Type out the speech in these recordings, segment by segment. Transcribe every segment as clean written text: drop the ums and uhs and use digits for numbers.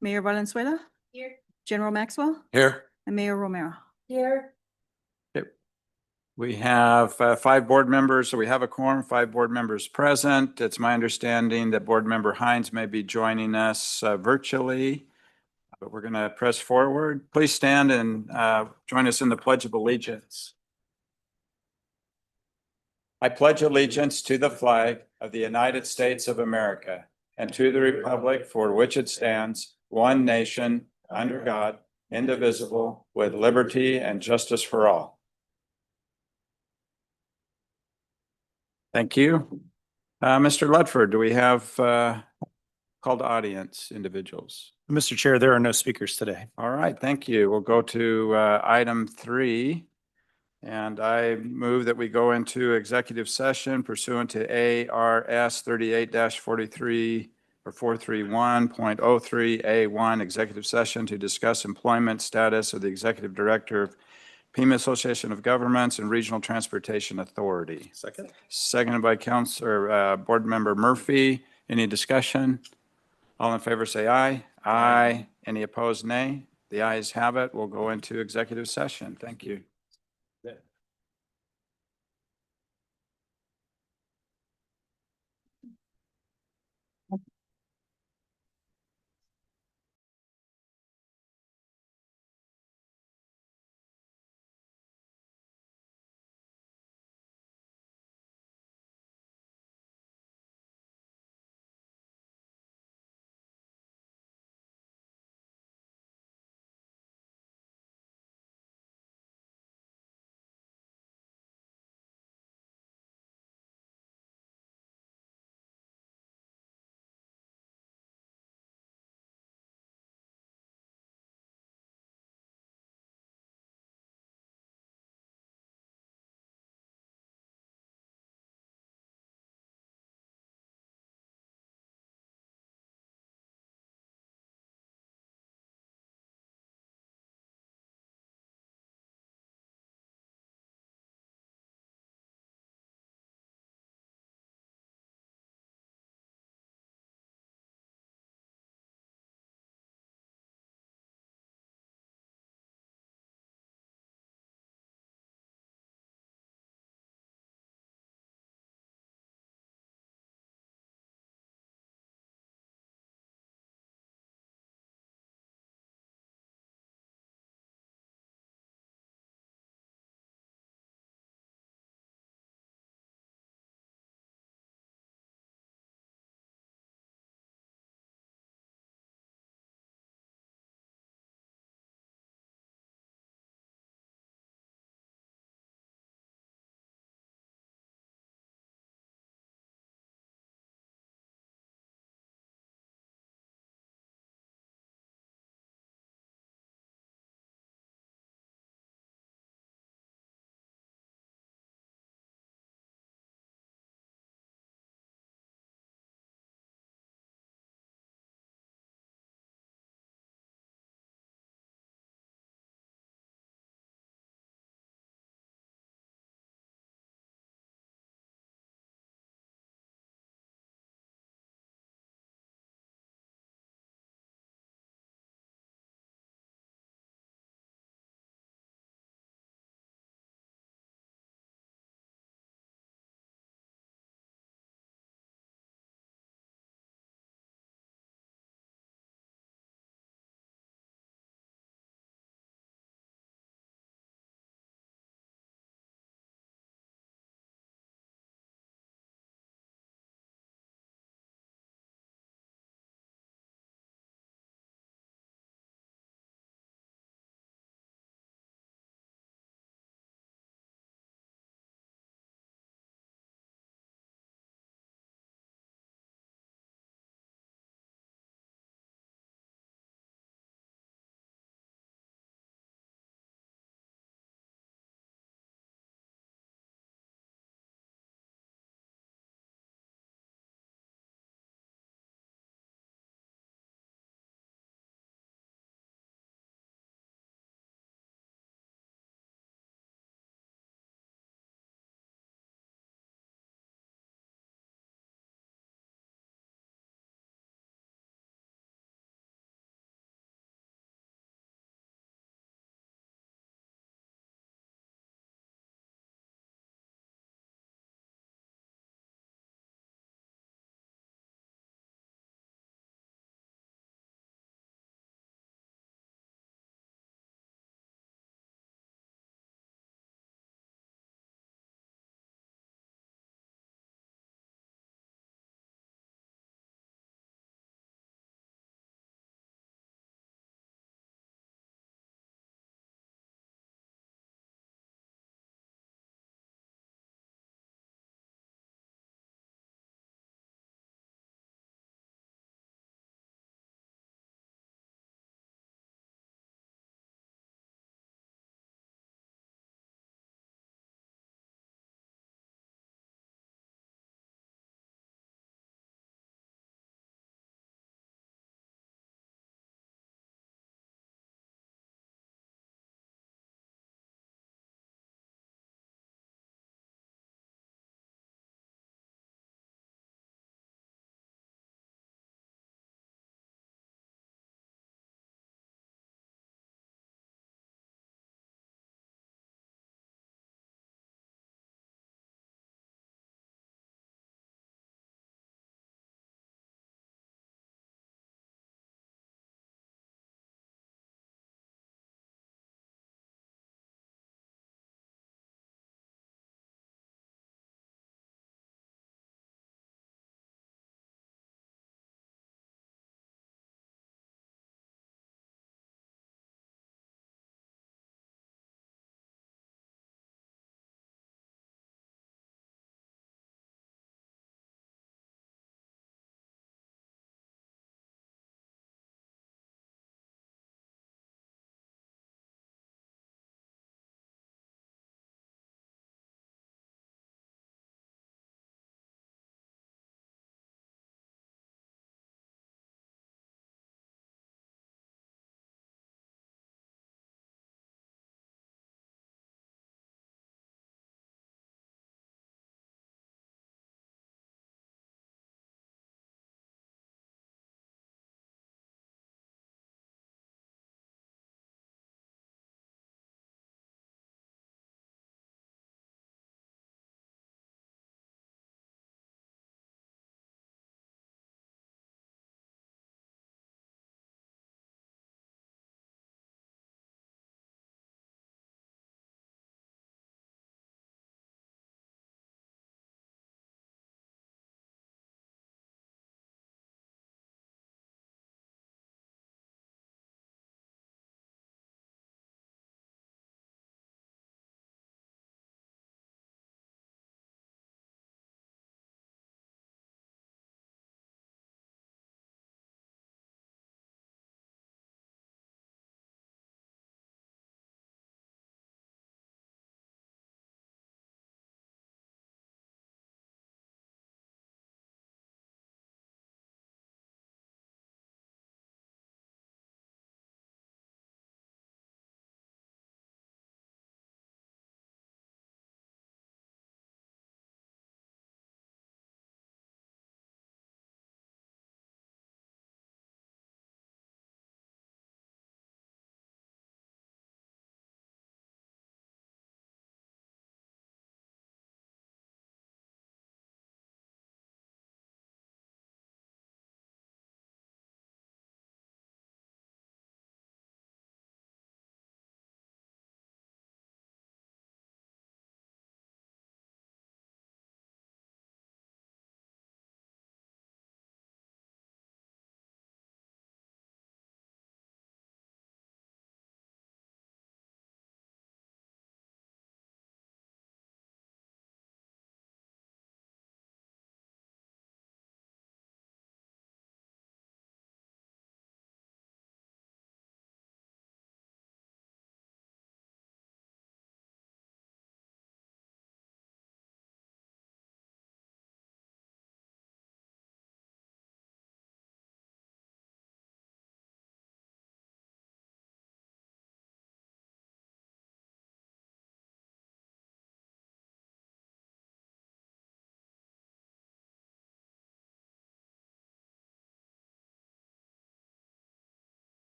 Mayor Valenzuela, Here. General Maxwell, Here. and Mayor Romero. Here. We have 5 board members, so we have a quorum, 5 board members present. It's my understanding that Board Member Hines may be joining us virtually, but we're going to press forward. Please stand and join us in the Pledge of Allegiance. I pledge allegiance to the flag of the United States of America and to the republic for which it stands, one nation, under God, indivisible, with liberty and justice for all. Thank you. Mr. Ludford, do we have called audience individuals? Mr. Chair, there are no speakers today. All right, thank you. We'll go to item 3. And I move that we go into executive session pursuant to ARS 38-43 or 431.03A1, executive session to discuss employment status of the executive director of Pima Association of Governments and Regional Transportation Authority. Second. Seconded by Councilor Board Member Murphy. Any discussion? All in favor say aye. Aye. Any opposed, nay? The ayes have it. We'll go into executive session. Thank you.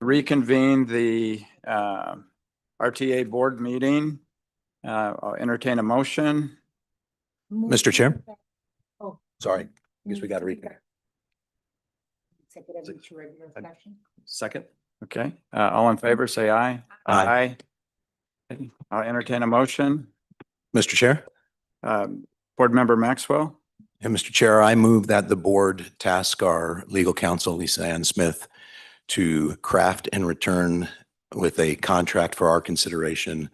reconvene the RTA board meeting. I'll entertain a motion. Mr. Chair? Oh. Sorry, guess we got to read. Executive to regular session. Second? Okay, all in favor, say aye. Aye. Okay, I'll entertain a motion. Mr. Chair? Board Member Maxwell, And Mr. Chair, I move that the board task our legal counsel, Lisa Ann Smith, to craft and return with a contract for our consideration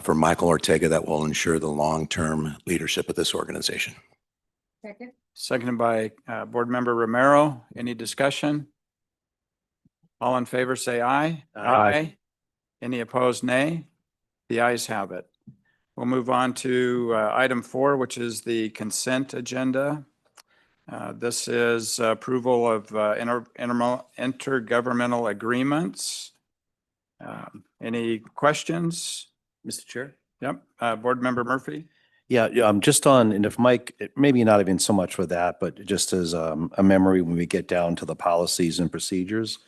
for Michael Ortega that will ensure the long-term leadership of this organization. Second. seconded by Board Member Romero. Any discussion? All in favor, say aye. Aye. Any opposed, nay? The ayes have it. We'll move on to item 4, which is the consent agenda. This is approval of intergovernmental agreements. Any questions? Mr. Chair? Yep, Board Member Murphy? Yeah, just on, and if Mike, maybe not even so much for that, but just as a memory when we get down to the policies and procedures.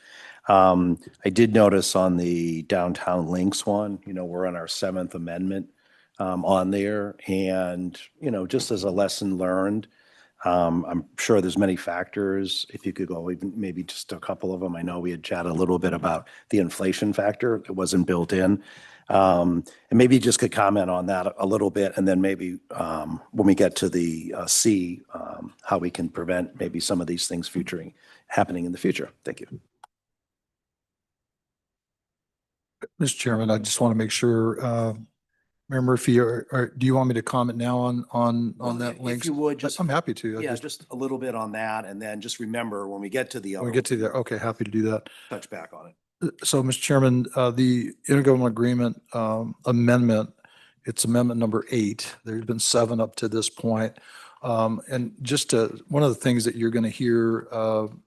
I did notice on the downtown links one, we're on our 7th amendment on there. And, just as a lesson learned, I'm sure there's many factors. If you could go even maybe just a couple of them. I know we had chatted a little bit about the inflation factor. It wasn't built in. And maybe you just could comment on that a little bit. And then maybe when we get to the C, how we can prevent maybe some of these things happening in the future. Thank you. Mr. Chairman, I just want to make sure, Mayor Murphy, do you want me to comment now on that link? If you would, just, I'm happy to. just a little bit on that. And then just remember when we get to the When other, we get to there, okay, happy to do that. touch back on it. So, Mr. Chairman, the intergovernmental agreement amendment, it's amendment number 8. There's been 7 up to this point. And just one of the things that you're going to hear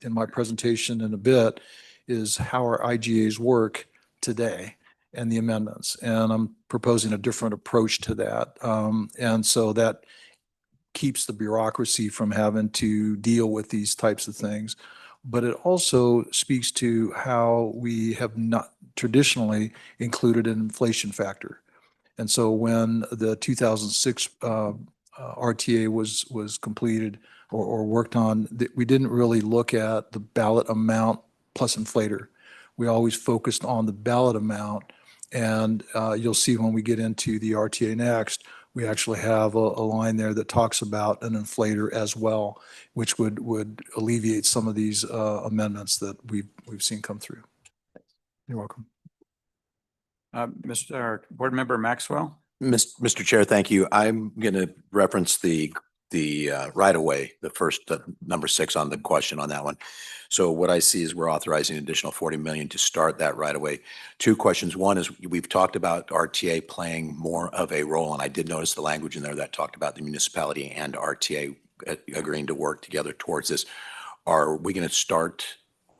in my presentation in a bit is how our IGAs work today and the amendments. And I'm proposing a different approach to that. And so that keeps the bureaucracy from having to deal with these types of things. But it also speaks to how we have not traditionally included an inflation factor. And so when the 2006 RTA was completed or worked on, we didn't really look at the ballot amount plus inflator. We always focused on the ballot amount. And you'll see when we get into the RTA next, we actually have a line there that talks about an inflator as well, which would alleviate some of these amendments that we've seen come through. You're welcome. Mr. Board Member Maxwell? Mr. Chair, thank you. I'm going to reference the right of way, the first number 6 on the question on that one. So what I see is we're authorizing an additional 40 million to start that right of way. 2 questions. One is we've talked about RTA playing more of a role, and I did notice the language in there that talked about the municipality and RTA agreeing to work together towards this. Are we going to start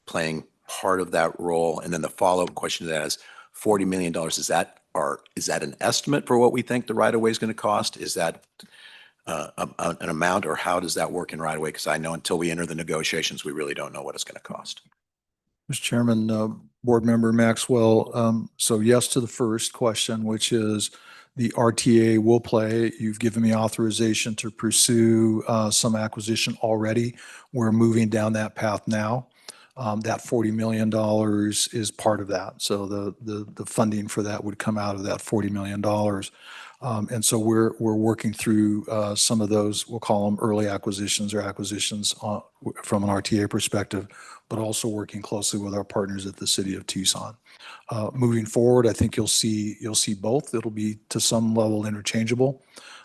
playing part of that role? And then the follow-up question to that is $40 million. Is that an estimate for what we think the right of way is going to cost? Is that an amount, or how does that work in right away? Because I know until we enter the negotiations, we really don't know what it's going to cost. Mr. Chairman, Board Member Maxwell, so yes to the first question, which is the RTA will play. You've given me authorization to pursue some acquisition already. We're moving down that path now. That $40 million is part of that. So the funding for that would come out of that $40 million. And so we're working through some of those, we'll call them early acquisitions or acquisitions from an RTA perspective, but also working closely with our partners at the City of Tucson. Moving forward, I think you'll see both. It'll be to some level interchangeable.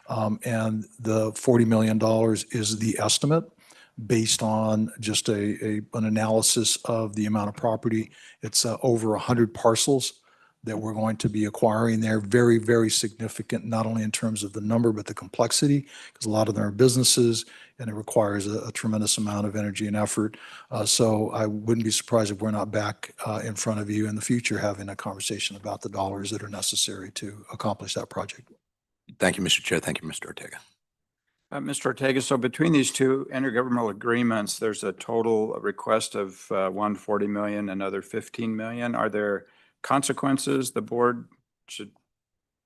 And the $40 million is the estimate based on just an analysis of the amount of property. It's over 100 parcels that we're going to be acquiring there. Very, very significant, not only in terms of the number, but the complexity, because a lot of them are businesses and it requires a tremendous amount of energy and effort. So I wouldn't be surprised if we're not back in front of you in the future having a conversation about the dollars that are necessary to accomplish that project. Thank you, Mr. Chair. Thank you, Mr. Ortega. Mr. Ortega, so between these two intergovernmental agreements, there's a total request of 140 million, another 15 million. Are there consequences the board should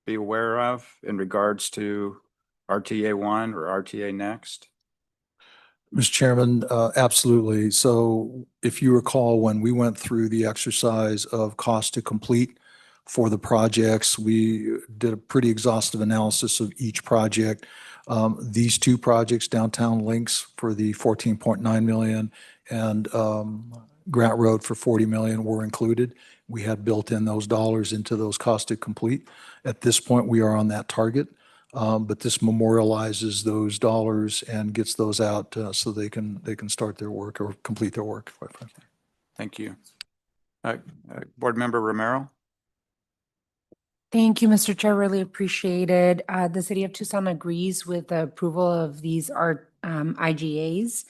be aware of in regards to RTA 1 or RTA Next? Mr. Chairman, absolutely. So if you recall, when we went through the exercise of cost to complete for the projects, we did a pretty exhaustive analysis of each project. These two projects, Downtown Links for the 14.9 million and Grant Road for 40 million, were included. We had built in those dollars into those cost to complete. At this point, we are on that target. But this memorializes those dollars and gets those out so they can start their work or complete their work, quite frankly. Thank you. Board Member Romero? Thank you, Mr. Chair. Really appreciate it. The city of Tucson agrees with the approval of these IGAs.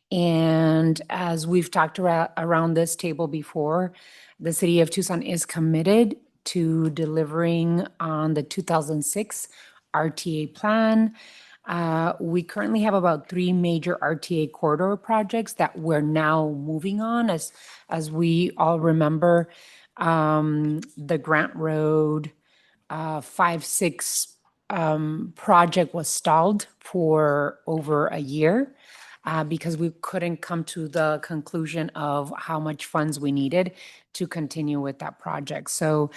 And as we've talked around this table before, the city of Tucson is committed to delivering on the 2006 RTA plan. We currently have about 3 major RTA corridor projects that we're now moving on. As we all remember, the Grant Road 5-6 project was stalled for over a year because we couldn't come to the conclusion of how much funds we needed to continue with that project. So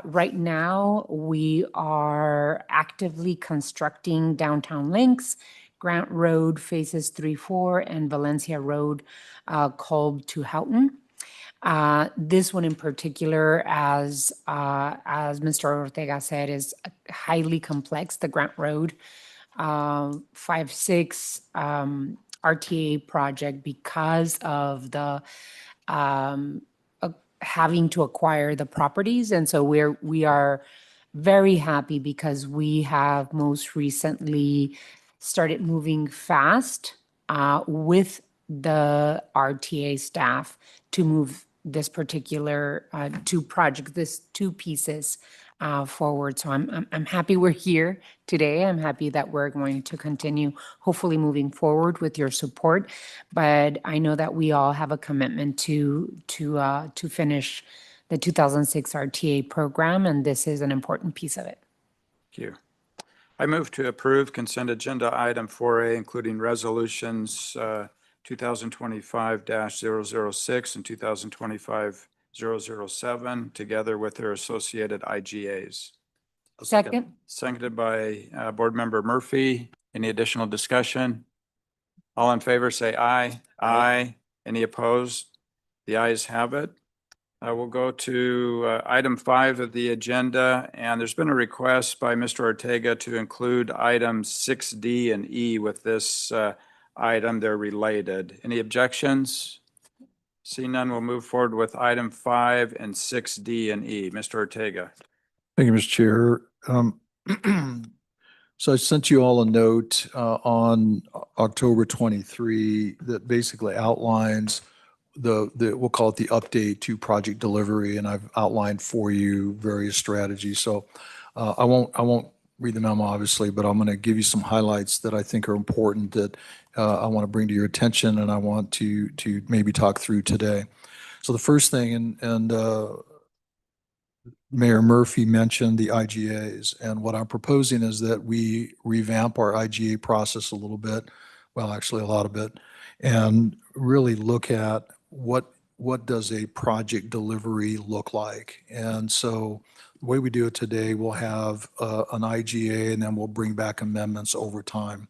right now, we are actively constructing Downtown Links, Grant Road Phases 3-4, and Valencia Road, Kolb to Houghton. This one in particular, as Mr. Ortega said, is highly complex. The Grant Road 5-6 RTA project, because of the having to acquire the properties. And so we are very happy because we have most recently started moving fast with the RTA staff to move this particular two pieces forward. So I'm happy we're here today. I'm happy that we're going to continue, hopefully moving forward with your support. But I know that we all have a commitment to finish the 2006 RTA program, and this is an important piece of it. Thank you. I move to approve consent agenda item 4A, including resolutions 2025-006 and 2025-007, together with their associated IGAs. Second. Seconded by Board Member Murphy. Any additional discussion? All in favor, say aye. Aye. Any opposed? The ayes have it. We'll go to item 5 of the agenda, and there's been a request by Mr. Ortega to include items 6D and E with this item. They're related. Any objections? See none, we'll move forward with item 5 and 6D and E. Mr. Ortega. Thank you, Mr. Chair. So I sent you all a note on October 23 that basically outlines we'll call it the update to project delivery, and I've outlined for you various strategies. So I won't read the memo, obviously, but I'm going to give you some highlights that I think are important that I want to bring to your attention, and I want to maybe talk through today. So the first thing, and Mayor Murphy mentioned the IGAs, and what I'm proposing is that we revamp our IGA process a little bit, well, actually a lot of it, and really look at what does a project delivery look like. And so the way we do it today, we'll have an IGA, and then we'll bring back amendments over time.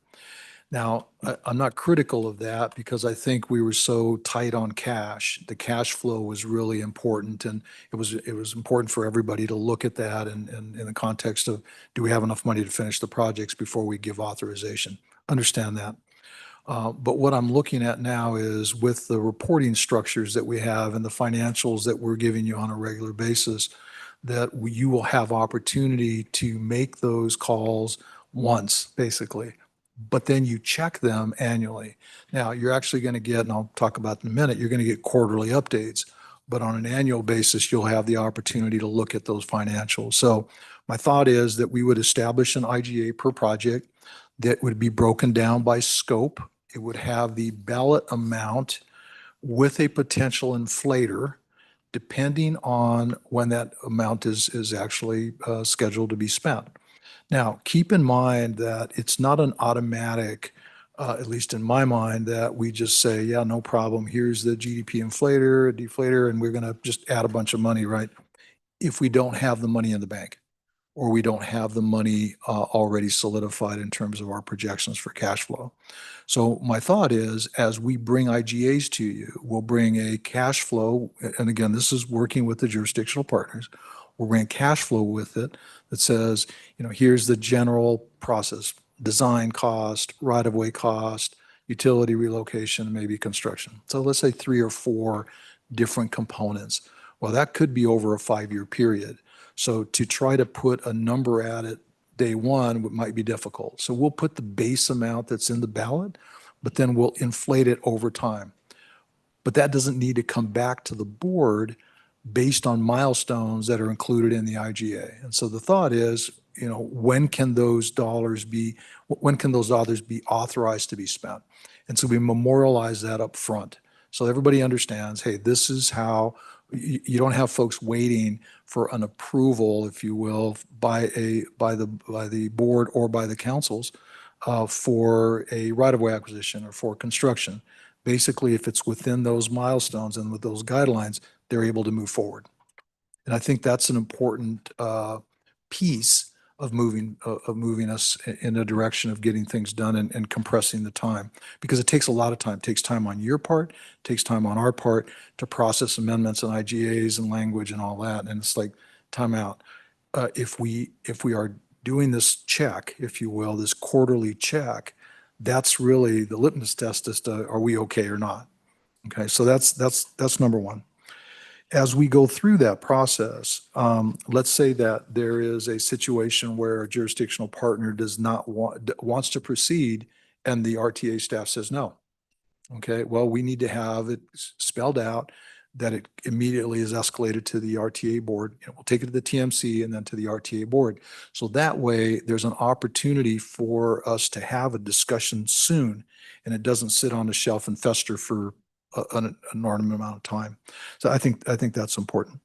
Now, I'm not critical of that because I think we were so tight on cash. The cash flow was really important, and it was important for everybody to look at that in the context of, do we have enough money to finish the projects before we give authorization? Understand that. But what I'm looking at now is, with the reporting structures that we have and the financials that we're giving you on a regular basis, that you will have opportunity to make those calls once, basically, but then you check them annually. Now, you're actually going to get, and I'll talk about in a minute, you're going to get quarterly updates, but on an annual basis, you'll have the opportunity to look at those financials. So my thought is that we would establish an IGA per project. that would be broken down by scope. It would have the ballot amount with a potential inflator, depending on when that amount is actually scheduled to be spent. Now, keep in mind that it's not an automatic, at least in my mind, that we just say, yeah, no problem. Here's the GDP inflator, deflator, and we're going to just add a bunch of money, right? If we don't have the money in the bank, or we don't have the money already solidified in terms of our projections for cash flow. So my thought is, as we bring IGAs to you, we'll bring a cash flow, and again, this is working with the jurisdictional partners. We'll bring cash flow with it that says, here's the general process: design cost, right-of-way cost, utility relocation, maybe construction. So let's say 3 or 4 different components. Well, that could be over a 5-year period. So to try to put a number at it day one might be difficult. So we'll put the base amount that's in the ballot, but then we'll inflate it over time. But that doesn't need to come back to the board based on milestones that are included in the IGA. And so the thought is, when can those dollars be authorized to be spent? And so we memorialize that up front. So everybody understands, hey, this is how you don't have folks waiting for an approval, if you will, by the board or by the councils for a right-of-way acquisition or for construction. Basically, if it's within those milestones and with those guidelines, they're able to move forward. And I think that's an important piece of moving us in a direction of getting things done and compressing the time, because it takes a lot of time. It takes time on your part, it takes time on our part to process amendments and IGAs and language and all that. And it's like time out. If we are doing this check, if you will, this quarterly check, that's really the litmus test as to are we okay or not. Okay, so that's number one. As we go through that process, let's say that there is a situation where a jurisdictional partner wants to proceed and the RTA staff says no. Okay, well, we need to have it spelled out that it immediately is escalated to the RTA board. We'll take it to the TMC and then to the RTA board. So that way there's an opportunity for us to have a discussion soon, and it doesn't sit on the shelf and fester for an enormous amount of time. So I think that's important.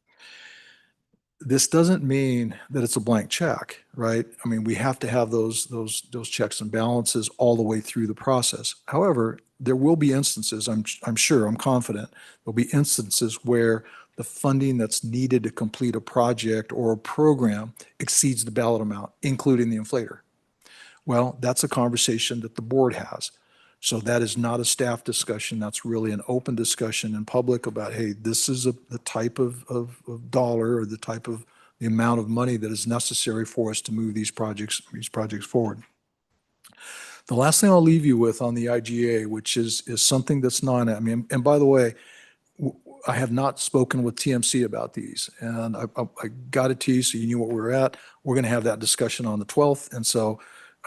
This doesn't mean that it's a blank check, right? I mean, we have to have those checks and balances all the way through the process. However, there will be instances, I'm sure, I'm confident, there'll be instances where the funding that's needed to complete a project or a program exceeds the ballot amount, including the inflator. Well, that's a conversation that the board has. So that is not a staff discussion. That's really an open discussion in public about, hey, this is the type of dollar or the amount of money that is necessary for us to move these projects forward. The last thing I'll leave you with on the IGA, which is something that's and by the way, I have not spoken with TMC about these, and I got it to you so you knew what we were at. We're going to have that discussion on the 12th, and so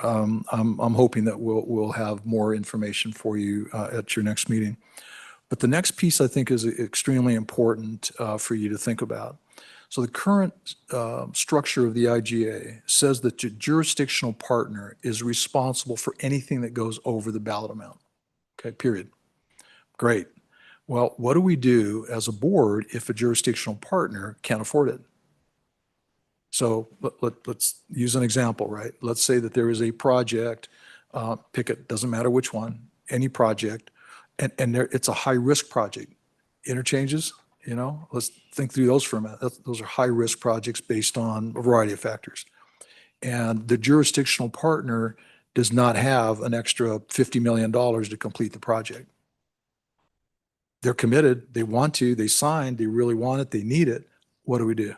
I'm hoping that we'll have more information for you at your next meeting. But the next piece I think is extremely important for you to think about. So the current structure of the IGA says that your jurisdictional partner is responsible for anything that goes over the ballot amount. Okay, period. Great. Well, what do we do as a board if a jurisdictional partner can't afford it? So let's use an example, right? Let's say that there is a project, pick it, doesn't matter which one, any project, and it's a high-risk project. Interchanges, let's think through those for a minute. Those are high-risk projects based on a variety of factors. And the jurisdictional partner does not have an extra $50 million to complete the project. They're committed, they want to, they signed, they really want it, they need it. What do we do?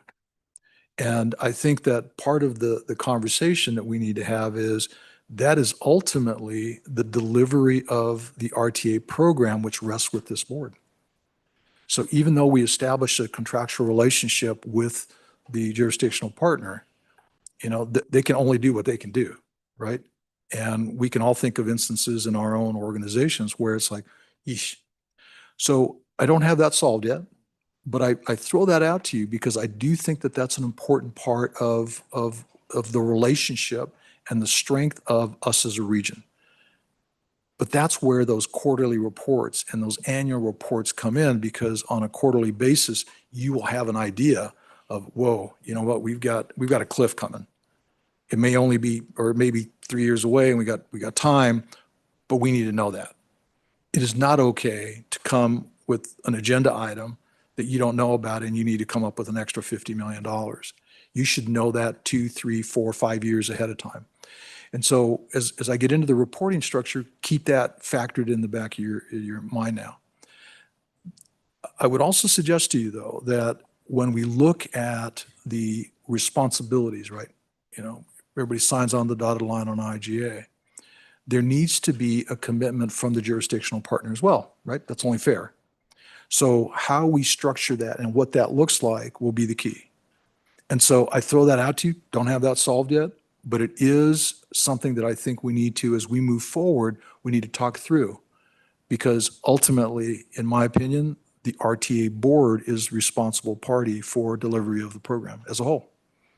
And I think that part of the conversation that we need to have is that is ultimately the delivery of the RTA program, which rests with this board. So even though we establish a contractual relationship with the jurisdictional partner, they can only do what they can do, right? And we can all think of instances in our own organizations where it's like, yeesh. So I don't have that solved yet. But I throw that out to you because I do think that that's an important part of the relationship and the strength of us as a region. But that's where those quarterly reports and those annual reports come in, because on a quarterly basis, you will have an idea of, whoa, you know what, we've got a cliff coming. It may only be, or maybe 3 years away, and we got time, but we need to know that. It is not okay to come with an agenda item that you don't know about and you need to come up with an extra $50 million. You should know that 2, 3, 4, 5 years ahead of time. And so as I get into the reporting structure, keep that factored in the back of your mind now. I would also suggest to you, though, that when we look at the responsibilities, right, you know, everybody signs on the dotted line on IGA, there needs to be a commitment from the jurisdictional partner as well, right? That's only fair. So how we structure that and what that looks like will be the key. And so I throw that out to you. Don't have that solved yet, but it is something that I think we need to, as we move forward, we need to talk through. Because ultimately, in my opinion, the RTA board is the responsible party for delivery of the program as a whole.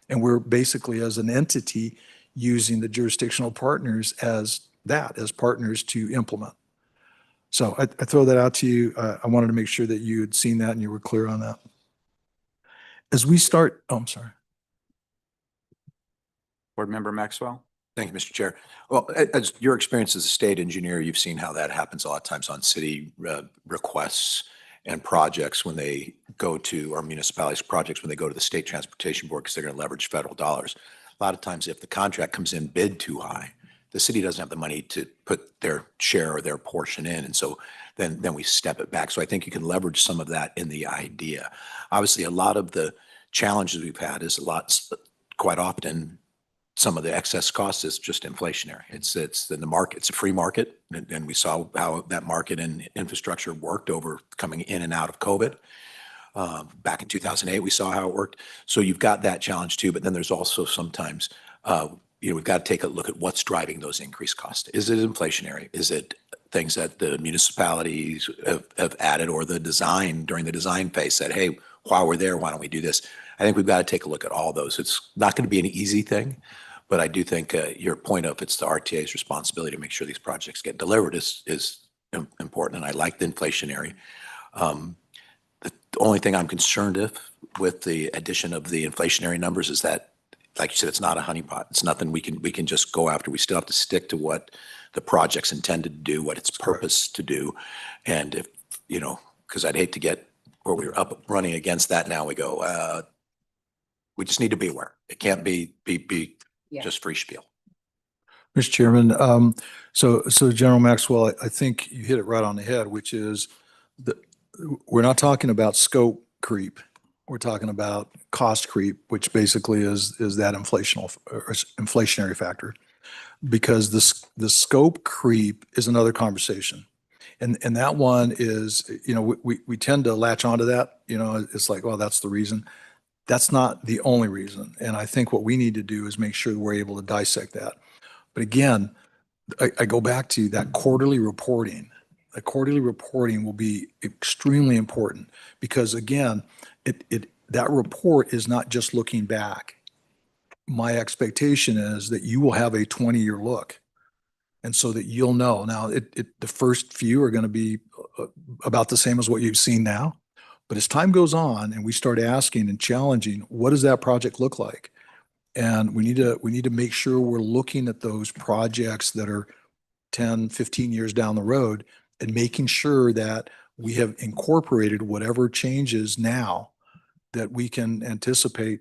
And we're basically, as an entity, using the jurisdictional partners as partners to implement. So I throw that out to you. I wanted to make sure that you had seen that and you were clear on that. As we start, oh, I'm sorry. Board Member Maxwell? Thank you, Mr. Chair. Well, as your experience as a state engineer, you've seen how that happens a lot of times on city requests and projects when they go to, or municipalities projects when they go to the State Transportation Board, because they're going to leverage federal dollars. A lot of times, if the contract comes in bid too high, the city doesn't have the money to put their share or their portion in. And so then we step it back. So I think you can leverage some of that in the idea. Obviously, a lot of the challenges we've had is quite often, some of the excess cost is just inflationary. It's in the market. It's a free market. And we saw how that market and infrastructure worked over coming in and out of COVID. Back in 2008, we saw how it worked. So you've got that challenge too. But then there's also sometimes, we've got to take a look at what's driving those increased costs. Is it inflationary? Is it things that the municipalities have added, or the design during the design phase said, hey, while we're there, why don't we do this? I think we've got to take a look at all those. It's not going to be an easy thing, but I do think your point of it's the RTA's responsibility to make sure these projects get delivered is important. And I like the inflationary. The only thing I'm concerned with the addition of the inflationary numbers is that, like you said, it's not a honeypot. It's nothing we can just go after. We still have to stick to what the project's intended to do, what its purpose to do. And if, because I'd hate to get where we're up running against that now, we go, we just need to be aware. It can't be just free spiel. Mr. Chairman, so General Maxwell, I think you hit it right on the head, which is we're not talking about scope creep. We're talking about cost creep, which basically is that inflationary factor, because the scope creep is another conversation. And that one is, we tend to latch onto that, it's like, well, that's the reason. That's not the only reason. And I think what we need to do is make sure we're able to dissect that. But again, I go back to that quarterly reporting. The quarterly reporting will be extremely important, because again, that report is not just looking back. My expectation is that you will have a 20-year look. And so that you'll know. Now, the first few are going to be about the same as what you've seen now. But as time goes on and we start asking and challenging, what does that project look like? And we need to make sure we're looking at those projects that are 10, 15 years down the road, and making sure that we have incorporated whatever changes now that we can anticipate,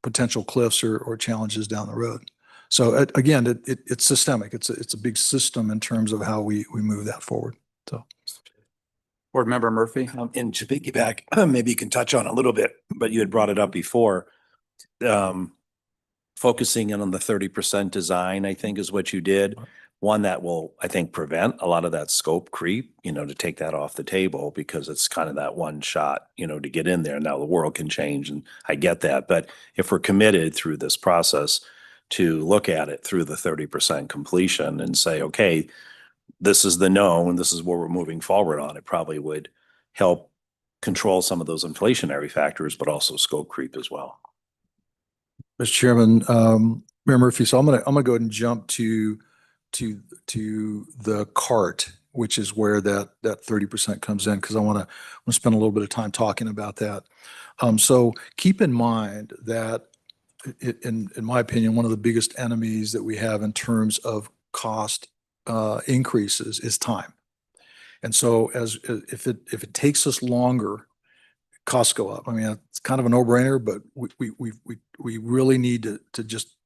potential cliffs or challenges down the road. So again, it's systemic. It's a big system in terms of how we move that forward. So. Board Member Murphy? And to piggyback, maybe you can touch on a little bit, but you had brought it up before. Focusing in on the 30% design, I think, is what you did. One that will, I think, prevent a lot of that scope creep, to take that off the table, because it's kind of that one shot, to get in there. Now the world can change, and I get that. But if we're committed through this process to look at it through the 30% completion and say, okay, this is the known, this is where we're moving forward on, it probably would help control some of those inflationary factors, but also scope creep as well. Mr. Chairman, Mayor Murphy, so I'm gonna go ahead and jump to the cart, which is where that 30% comes in, because I want to spend a little bit of time talking about that. So keep in mind that in my opinion, one of the biggest enemies that we have in terms of cost increases is time. And so if it takes us longer, costs go up. I mean, it's kind of a no-brainer, but we really need to just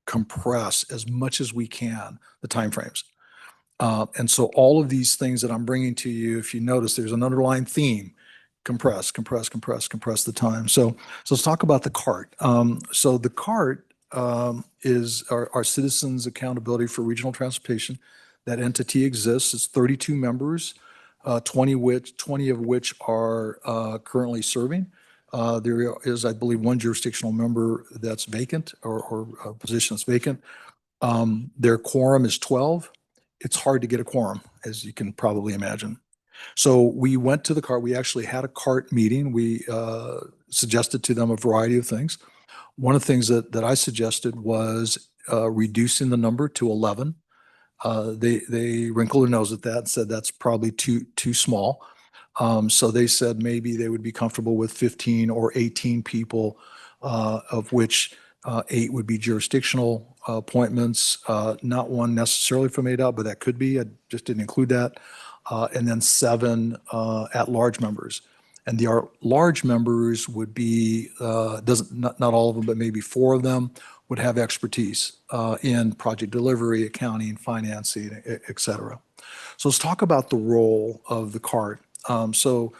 compress as much as we can the timeframes. And so all of these things that I'm bringing to you, if you notice, there's an underlying theme: compress, compress, compress, compress the time. So let's talk about the CART. So the CART is our Citizens Accountability for Regional Transportation. That entity exists. It's 32 members, 20 of which are currently serving. There is, I believe, one jurisdictional member that's vacant, or a position that's vacant. Their quorum is 12. It's hard to get a quorum, as you can probably imagine. So we went to the CART. We actually had a CART meeting. We suggested to them a variety of things. One of the things that I suggested was reducing the number to 11. They wrinkled their nose at that and said that's probably too small. So they said maybe they would be comfortable with 15 or 18 people, of which 8 would be jurisdictional appointments, not one necessarily from ADOT, but that could be. I just didn't include that. And then 7 at-large members. And the large members would be, not all of them, but maybe 4 of them would have expertise in project delivery, accounting, financing, et cetera. So let's talk about the role of the CART. So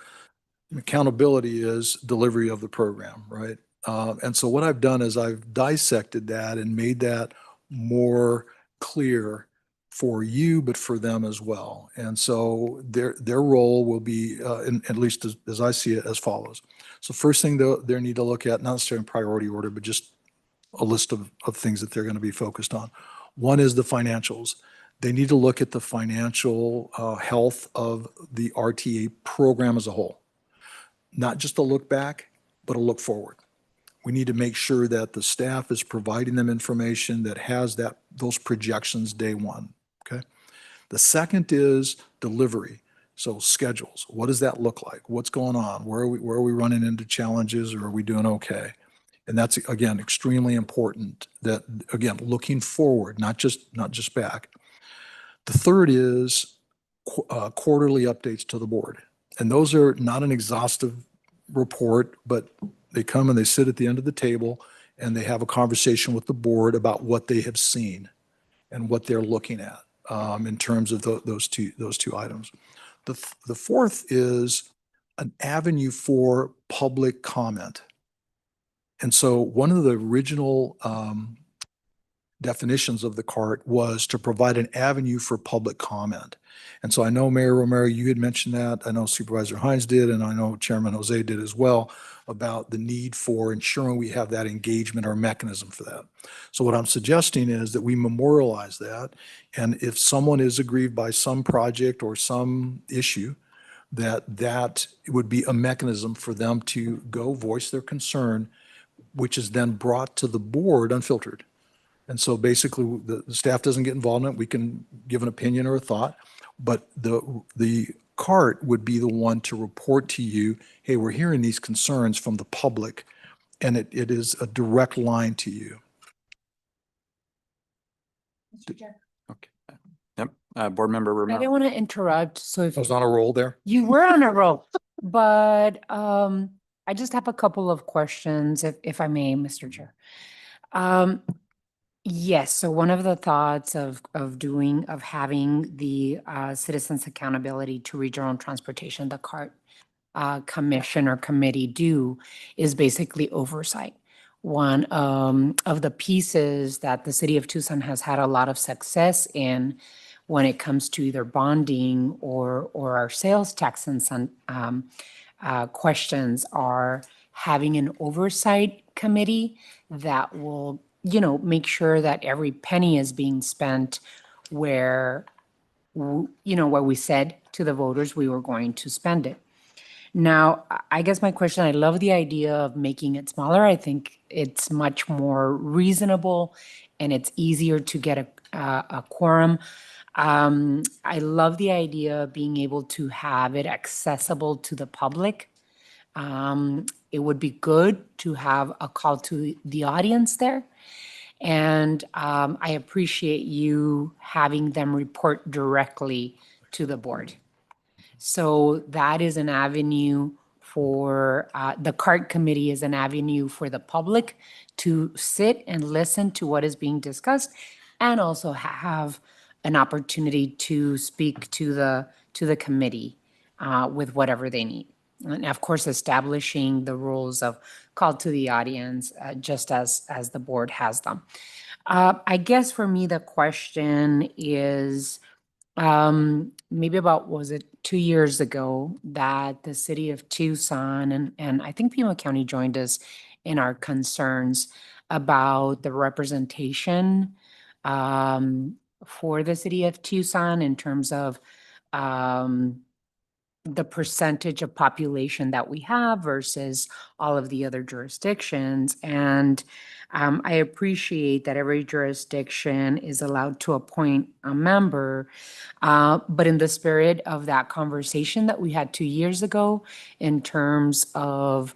accountability is delivery of the program, right? And so what I've done is I've dissected that and made that more clear for you, but for them as well. And so their role will be, at least as I see it, as follows. So first thing they need to look at, not necessarily in priority order, but just a list of things that they're going to be focused on. One is the financials. They need to look at the financial health of the RTA program as a whole. Not just a look back, but a look forward. We need to make sure that the staff is providing them information that has those projections day one, okay? The second is delivery. So schedules, what does that look like? What's going on? Where are we running into challenges, or are we doing okay? And that's, again, extremely important that, again, looking forward, not just back. The third is quarterly updates to the board. And those are not an exhaustive report, but they come and they sit at the end of the table and they have a conversation with the board about what they have seen and what they're looking at in terms of those two items. The fourth is an avenue for public comment. And so one of the original definitions of the CART was to provide an avenue for public comment. And so I know Mayor Romero, you had mentioned that. I know Supervisor Hines did, and I know Chairman Jose did as well, about the need for ensuring we have that engagement or mechanism for that. So what I'm suggesting is that we memorialize that. And if someone is aggrieved by some project or some issue, that would be a mechanism for them to go voice their concern, which is then brought to the board unfiltered. And so basically the staff doesn't get involved in it. We can give an opinion or a thought, but the CART would be the one to report to you, hey, we're hearing these concerns from the public, and it is a direct line to you. Mr. Chair. Okay. Yep. Board Member I Romero. didn't want to interrupt, so if I was on a roll there. you were on a roll, but I just have a couple of questions, if I may, Mr. Chair. Yes, so one of the thoughts of having the Citizens Accountability to Regional Transportation, the CART commission or committee do is basically oversight. One of the pieces that the city of Tucson has had a lot of success in when it comes to either bonding or our sales tax and some questions are having an oversight committee that will, make sure that every penny is being spent where, where we said to the voters we were going to spend it. Now, I guess my question, I love the idea of making it smaller. I think it's much more reasonable and it's easier to get a quorum. I love the idea of being able to have it accessible to the public. It would be good to have a call to the audience there. And I appreciate you having them report directly to the board. So that is an avenue for, the CART committee is an avenue for the public to sit and listen to what is being discussed and also have an opportunity to speak to the committee with whatever they need. And of course, establishing the rules of call to the audience, just as the board has them. I guess for me, the question is, maybe about, was it 2 years ago that the city of Tucson and I think Pima County joined us in our concerns about the representation for the city of Tucson in terms of the percentage of population that we have versus all of the other jurisdictions. And I appreciate that every jurisdiction is allowed to appoint a member. But in the spirit of that conversation that we had 2 years ago, in terms of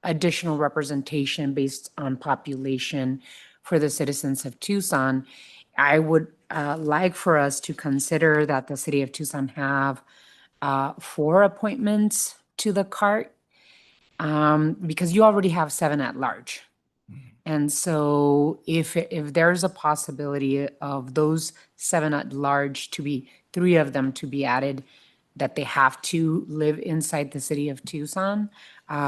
additional representation based on population for the citizens of Tucson, I would like for us to consider that the city of Tucson have 4 appointments to the CART, because you already have 7 at large. And so if there's a possibility of those 7 at large to be, 3 of them to be added, that they have to live inside the city of Tucson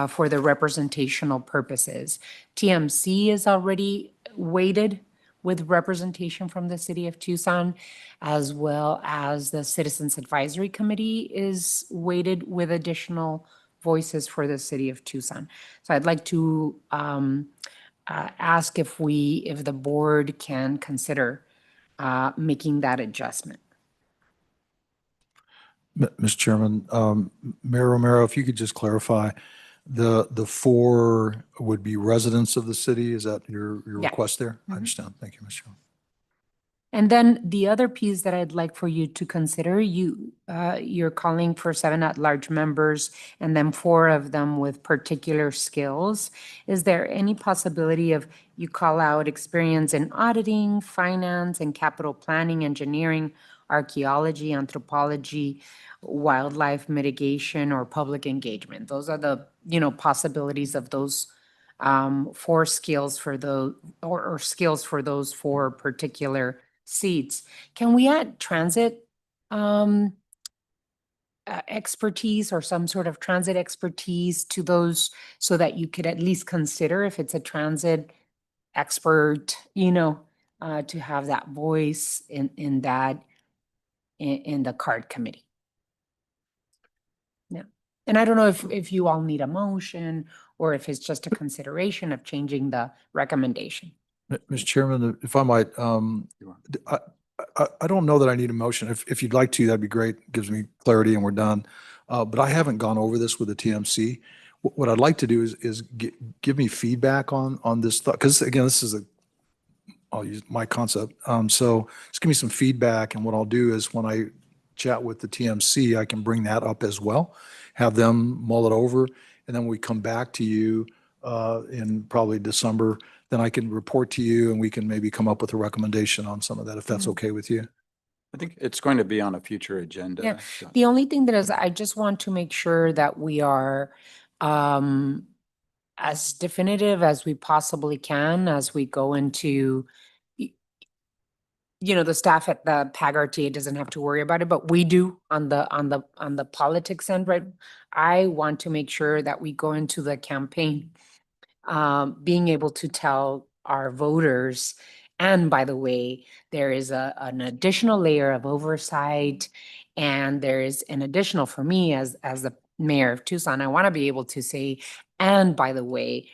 for the representational purposes. TMC is already weighted with representation from the city of Tucson, as well as the Citizens Advisory Committee is weighted with additional voices for the city of Tucson. So I'd like to ask if the board can consider making that adjustment. Mr. Chairman, Mayor Romero, if you could just clarify, the 4 would be residents of the city. Is that your Yeah. request there? I Mhm. understand. Thank you, Mr. Chairman. And then the other piece that I'd like for you to consider, you're calling for 7 at-large members and then 4 of them with particular skills. Is there any possibility of you call out experience in auditing, finance, and capital planning, engineering, archaeology, anthropology, wildlife mitigation, or public engagement? Those are the, possibilities of those 4 skills for those, or skills for those 4 particular seats. Can we add transit expertise or some sort of transit expertise to those so that you could at least consider if it's a transit expert, to have that voice in that, in the CART committee? Yeah. And I don't know if you all need a motion or if it's just a consideration of changing the recommendation. Mr. Chairman, if I might, I don't know that I need a motion. If you'd like to, that'd be great. Gives me clarity and we're done. But I haven't gone over this with the TMC. What I'd like to do is give me feedback on this thought, because again, this is I'll use my concept. So just give me some feedback, and what I'll do is when I chat with the TMC, I can bring that up as well, have them mull it over, and then we come back to you in probably December. Then I can report to you and we can maybe come up with a recommendation on some of that, if that's okay with you. I think it's going to be on a future agenda. Yeah. so- The only thing that is, I just want to make sure that we are as definitive as we possibly can as we go into, the staff at the PAG RTA doesn't have to worry about it, but we do on the politics end, right? I want to make sure that we go into the campaign being able to tell our voters. And by the way, there is an additional layer of oversight, and there is an additional, for me as the mayor of Tucson, I want to be able to say, and by the way,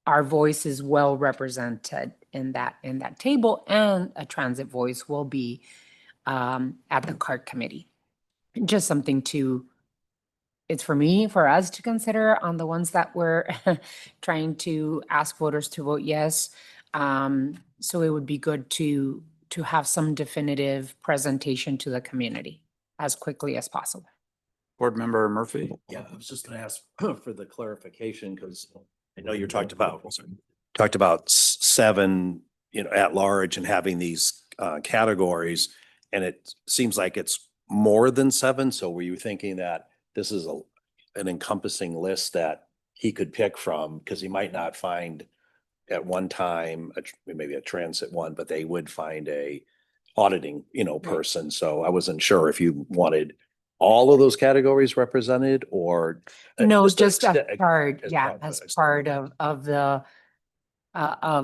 our voice is well represented in that table, and a transit voice will be at the CART committee. Just something to it's for us to consider on the ones that we're trying to ask voters to vote yes. So it would be good to have some definitive presentation to the community as quickly as possible. Board Member Murphy? Yeah, I was just gonna ask for the clarification, because I know you talked about seven, at large and having these categories, and it seems like it's more than seven. So were you thinking that this is an encompassing list that he could pick from? Because he might not find at one time, maybe a transit one, but they would find a auditing, person. So I wasn't sure if you wanted all of those categories represented, or No, just a- as part, as yeah, part- as part of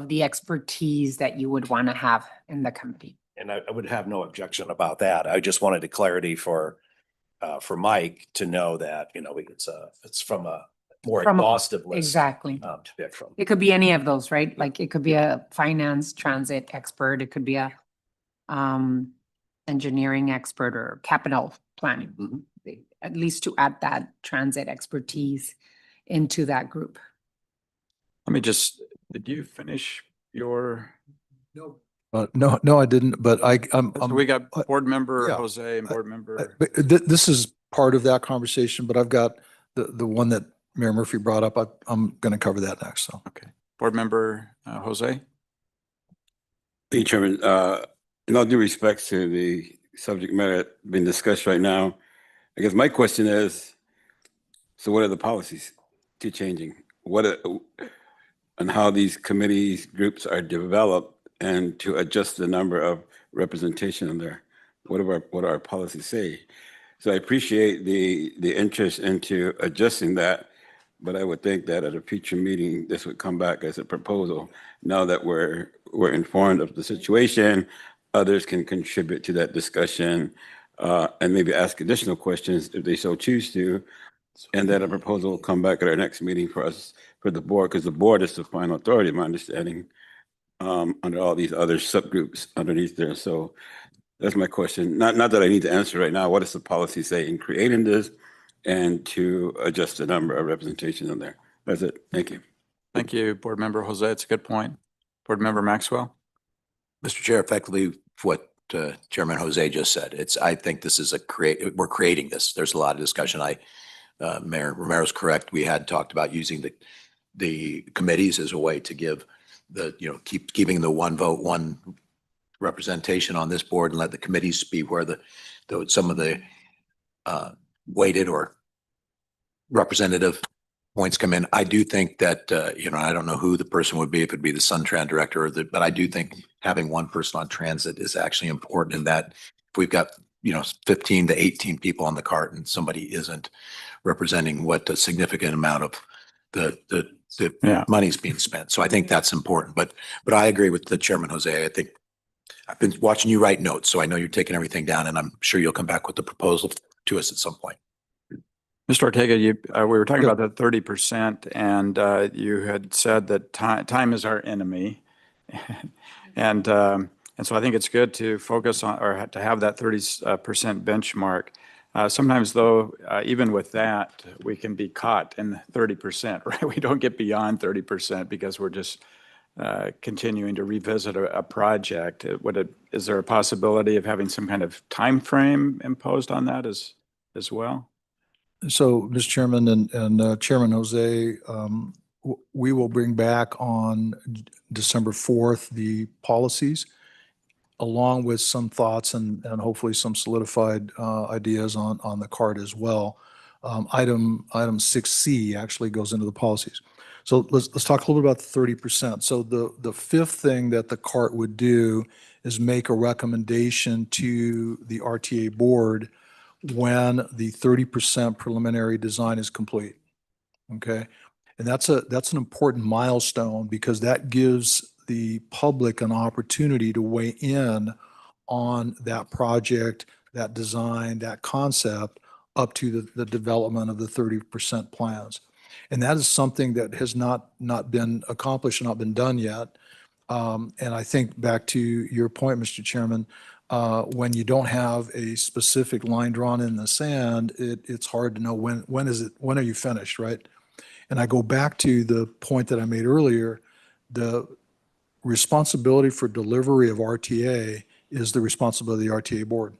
the expertise that you would want to have in the committee. And I would have no objection about that. I just wanted a clarity for Mike to know that, it's from a more From a- exhaustive list. Exactly. To pick from. It could be any of those, right? Like it could be a finance transit expert, it could be a engineering expert or capital planning. Mhm. At least to add that transit expertise into that group. Let me just, did you finish your? No, I didn't, but So we got I- Board Member yeah, Jose and Board Member. but this is part of that conversation, but I've got the one that Mayor Murphy brought up. I'm going to cover that next, so. Okay. Board Member Jose? Thank you, Chairman. In all due respect to the subject matter being discussed right now, I guess my question is, so what are the policies to changing? And how these committees, groups are developed, and to adjust the number of representation in there? What do our policies say? So I appreciate the interest into adjusting that, but I would think that at a future meeting, this would come back as a proposal. Now that we're informed of the situation, others can contribute to that discussion, and maybe ask additional questions if they so choose to. And then a proposal will come back at our next meeting for us, for the board, because the board is the final authority, my understanding, under all these other subgroups underneath there. So that's my question. Not that I need to answer right now. What does the policy say in creating this, and to adjust the number of representation in there? That's it. Thank you. Thank you, Board Member Jose. It's a good point. Board Member Maxwell? Mr. Chair, effectively what Chairman Jose just said, I think this is we're creating this. There's a lot of discussion. Mayor Romero's correct. We had talked about using the committees as a way to give keep giving the one vote, one representation on this board, and let the committees be where some of the weighted or representative points come in. I do think that, I don't know who the person would be, if it'd be the Suntran director, but I do think having one person on transit is actually important, in that if we've got, 15 to 18 people on the cart and somebody isn't representing what a significant amount of the Yeah. money's being spent. So I think that's important, but I agree with the Chairman Jose. I think I've been watching you write notes, so I know you're taking everything down, and I'm sure you'll come back with the proposal to us at some point. Mr. Ortega, we were talking Yeah. about the 30%, and you had said that time is our enemy. And so I think it's good to focus on, or to have that 30% benchmark. Sometimes though, even with that, we can be caught in 30%, right? We don't get beyond 30% because we're just continuing to revisit a project. Is there a possibility of having some kind of time frame imposed on that as well? So, Mr. Chairman and Chairman Jose, we will bring back on December 4th the policies, along with some thoughts and hopefully some solidified ideas on the card as well. Item 6C actually goes into the policies. So let's talk a little bit about the 30%. So the fifth thing that the cart would do is make a recommendation to the RTA board when the 30% preliminary design is complete. Okay. And that's an important milestone, because that gives the public an opportunity to weigh in on that project, that design, that concept, up to the development of the 30% plans. And that is something that has not been accomplished, not been done yet. And I think back to your point, Mr. Chairman, When you don't have a specific line drawn in the sand, it's hard to know when are you finished, right? And I go back to the point that I made earlier, the responsibility for delivery of RTA is the responsibility of the RTA board.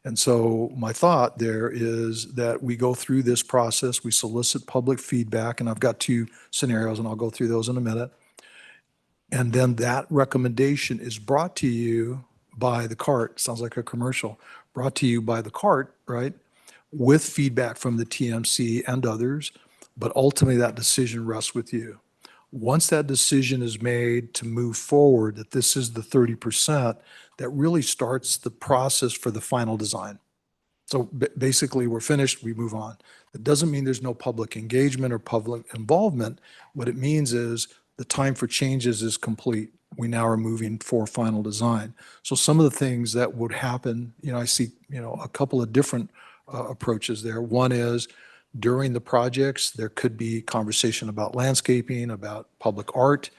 And so my thought there is that we go through this process, we solicit public feedback, and I've got two scenarios, and I'll go through those in a minute. And then that recommendation is brought to you by the CART, sounds like a commercial, brought to you by the CART, right? With feedback from the TMC and others, but ultimately that decision rests with you. Once that decision is made to move forward, that this is the 30%, that really starts the process for the final design. So basically, we're finished, we move on. That doesn't mean there's no public engagement or public involvement. What it means is the time for changes is complete. We now are moving for final design. So some of the things that would happen, I see, a couple of different approaches there. One is during the projects, there could be conversation about landscaping, about public art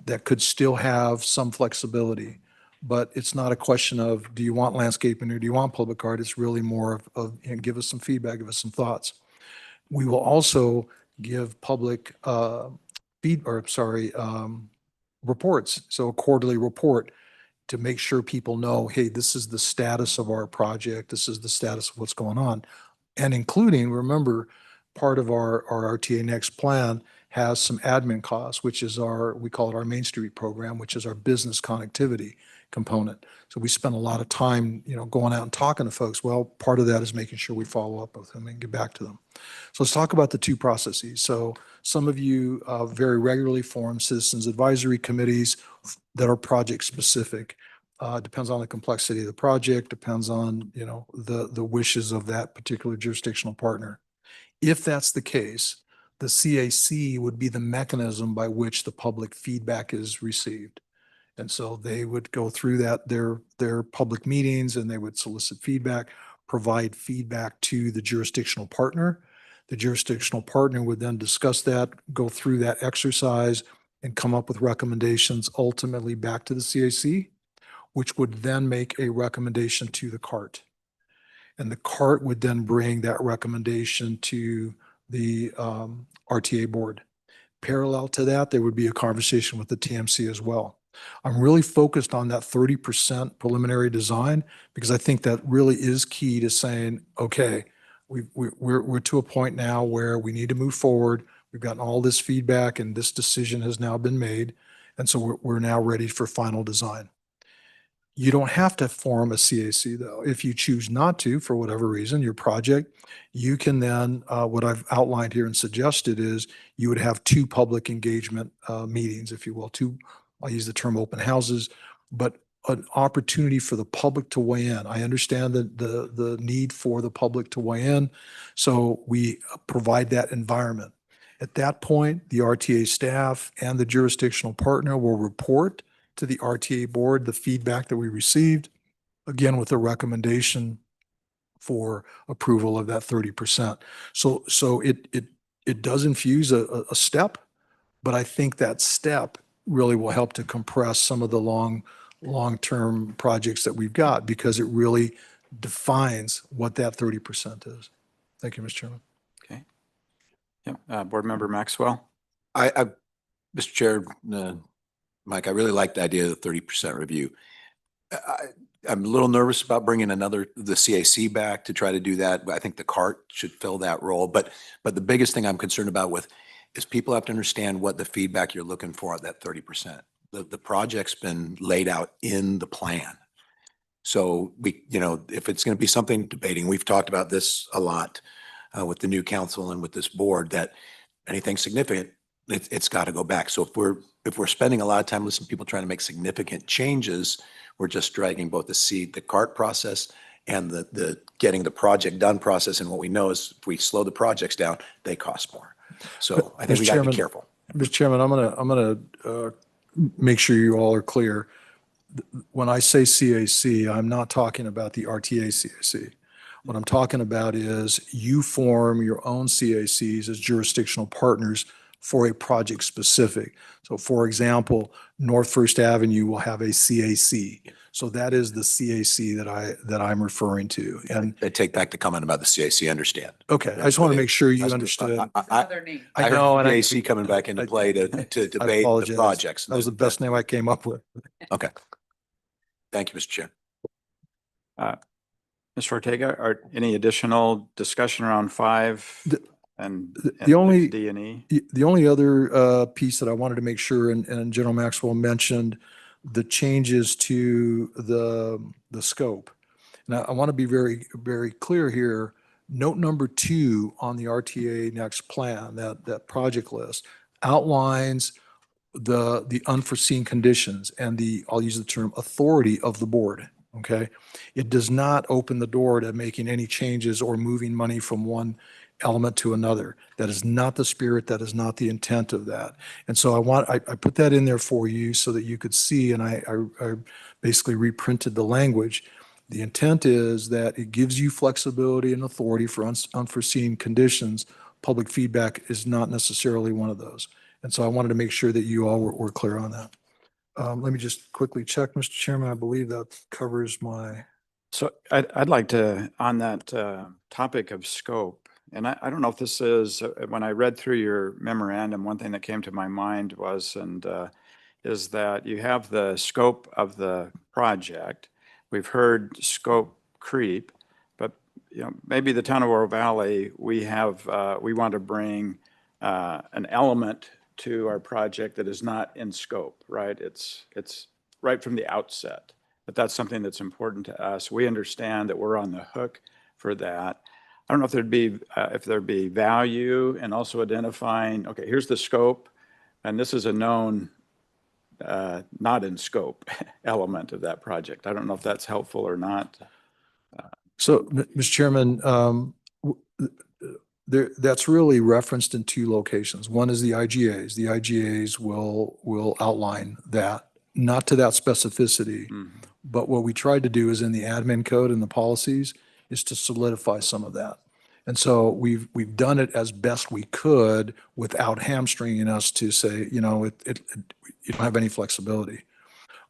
that could still have some flexibility. But it's not a question of, do you want landscaping or do you want public art? It's really more of give us some feedback, give us some thoughts. We will also give public reports. So a quarterly report to make sure people know, hey, this is the status of our project. This is the status of what's going on. And including, remember, part of our RTA Next plan has some admin costs, which is we call it our Main Street program, which is our business connectivity component. So we spend a lot of time, going out and talking to folks. Well, part of that is making sure we follow up with them and get back to them. So let's talk about the two processes. So some of you very regularly form citizens advisory committees that are project specific. Depends on the complexity of the project, depends on, the wishes of that particular jurisdictional partner. If that's the case, the CAC would be the mechanism by which the public feedback is received. And so they would go through their public meetings, and they would solicit feedback, provide feedback to the jurisdictional partner. The jurisdictional partner would then discuss that, go through that exercise, and come up with recommendations ultimately back to the CAC, which would then make a recommendation to the CART. And the CART would then bring that recommendation to the RTA board. Parallel to that, there would be a conversation with the TMC as well. I'm really focused on that 30% preliminary design because I think that really is key to saying, okay, we're to a point now where we need to move forward. We've gotten all this feedback and this decision has now been made. And so we're now ready for final design. You don't have to form a CAC though. If you choose not to, for whatever reason, your project, you can then, what I've outlined here and suggested is you would have two public engagement meetings, if you will, I'll use the term open houses, but an opportunity for the public to weigh in. I understand the need for the public to weigh in. So we provide that environment. At that point, the RTA staff and the jurisdictional partner will report to the RTA board the feedback that we received, again, with a recommendation for approval of that 30%. So it does infuse a step, but I think that step really will help to compress some of the long-term projects that we've got because it really defines what that 30% is. Thank you, Mr. Chairman. Okay. Yep. Board Member Maxwell. Mr. Chair, Mike, I really like the idea of the 30% review. I'm a little nervous about bringing the CAC back to try to do that. But I think the CART should fill that role. But the biggest thing I'm concerned about is people have to understand what the feedback you're looking for at that 30%. The project's been laid out in the plan. So if it's going to be something debating, we've talked about this a lot with the new council and with this board, that anything significant, it's got to go back. So if we're spending a lot of time listening to people trying to make significant changes, we're just dragging both the CART process and the getting the project done process. And what we know is if we slow the projects down, they cost more. So I think we got to be careful. Mr. Chairman, I'm gonna make sure you all are clear. When I say CAC, I'm not talking about the RTA CAC. What I'm talking about is you form your own CACs as jurisdictional partners for a project specific. So for example, North First Avenue will have a CAC. So that is the CAC that I'm referring to. And, I take back the comment about the CAC, understand. okay, I just want to make sure you That's- understood. Another name. I I know, heard and CAC coming back into play to I debate the apologize. projects. That was the best name I came up with. Okay. Thank you, Mr. Chair. Mr. Ortega, are any additional discussion around 5 The- and the only- D and E? The only other piece that I wanted to make sure, and General Maxwell mentioned the changes to the scope. Now, I want to be very, very clear here. Note number 2 on the RTA next plan, that project list outlines the unforeseen conditions and I'll use the term authority of the board. Okay. It does not open the door to making any changes or moving money from one element to another. That is not the spirit. That is not the intent of that. And so I put that in there for you so that you could see, and I basically reprinted the language. The intent is that it gives you flexibility and authority for unforeseen conditions. Public feedback is not necessarily one of those. And so I wanted to make sure that you all were clear on that. Let me just quickly check, Mr. Chairman. I believe that covers my. So I'd like to, on that topic of scope, and I don't know if this is, when I read through your memorandum, one thing that came to my mind was, is that you have the scope of the project. We've heard scope creep, but maybe the town of Oro Valley, we want to bring an element to our project that is not in scope, right? It's right from the outset. But that's something that's important to us. We understand that we're on the hook for that. I don't know if there'd be value in also identifying, okay, here's the scope, and this is a known not in scope element of that project. I don't know if that's helpful or not. So, Mr. Chairman, that's really referenced in 2 locations. One is the IGAs. The IGAs will outline that, not to that specificity. But what we tried to do is in the admin code and the policies is to solidify some of that. And so we've done it as best we could without hamstringing us to say, you don't have any flexibility.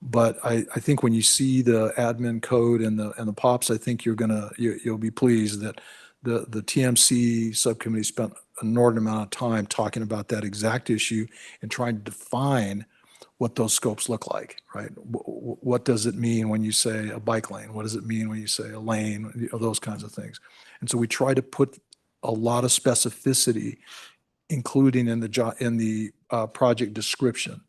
But I think when you see the admin code and the POPs, I think you'll be pleased that the TMC subcommittee spent an inordinate amount of time talking about that exact issue and trying to define what those scopes look like, right? What does it mean when you say a bike lane? What does it mean when you say a lane? Those kinds of things. And so we try to put a lot of specificity, including in the project description,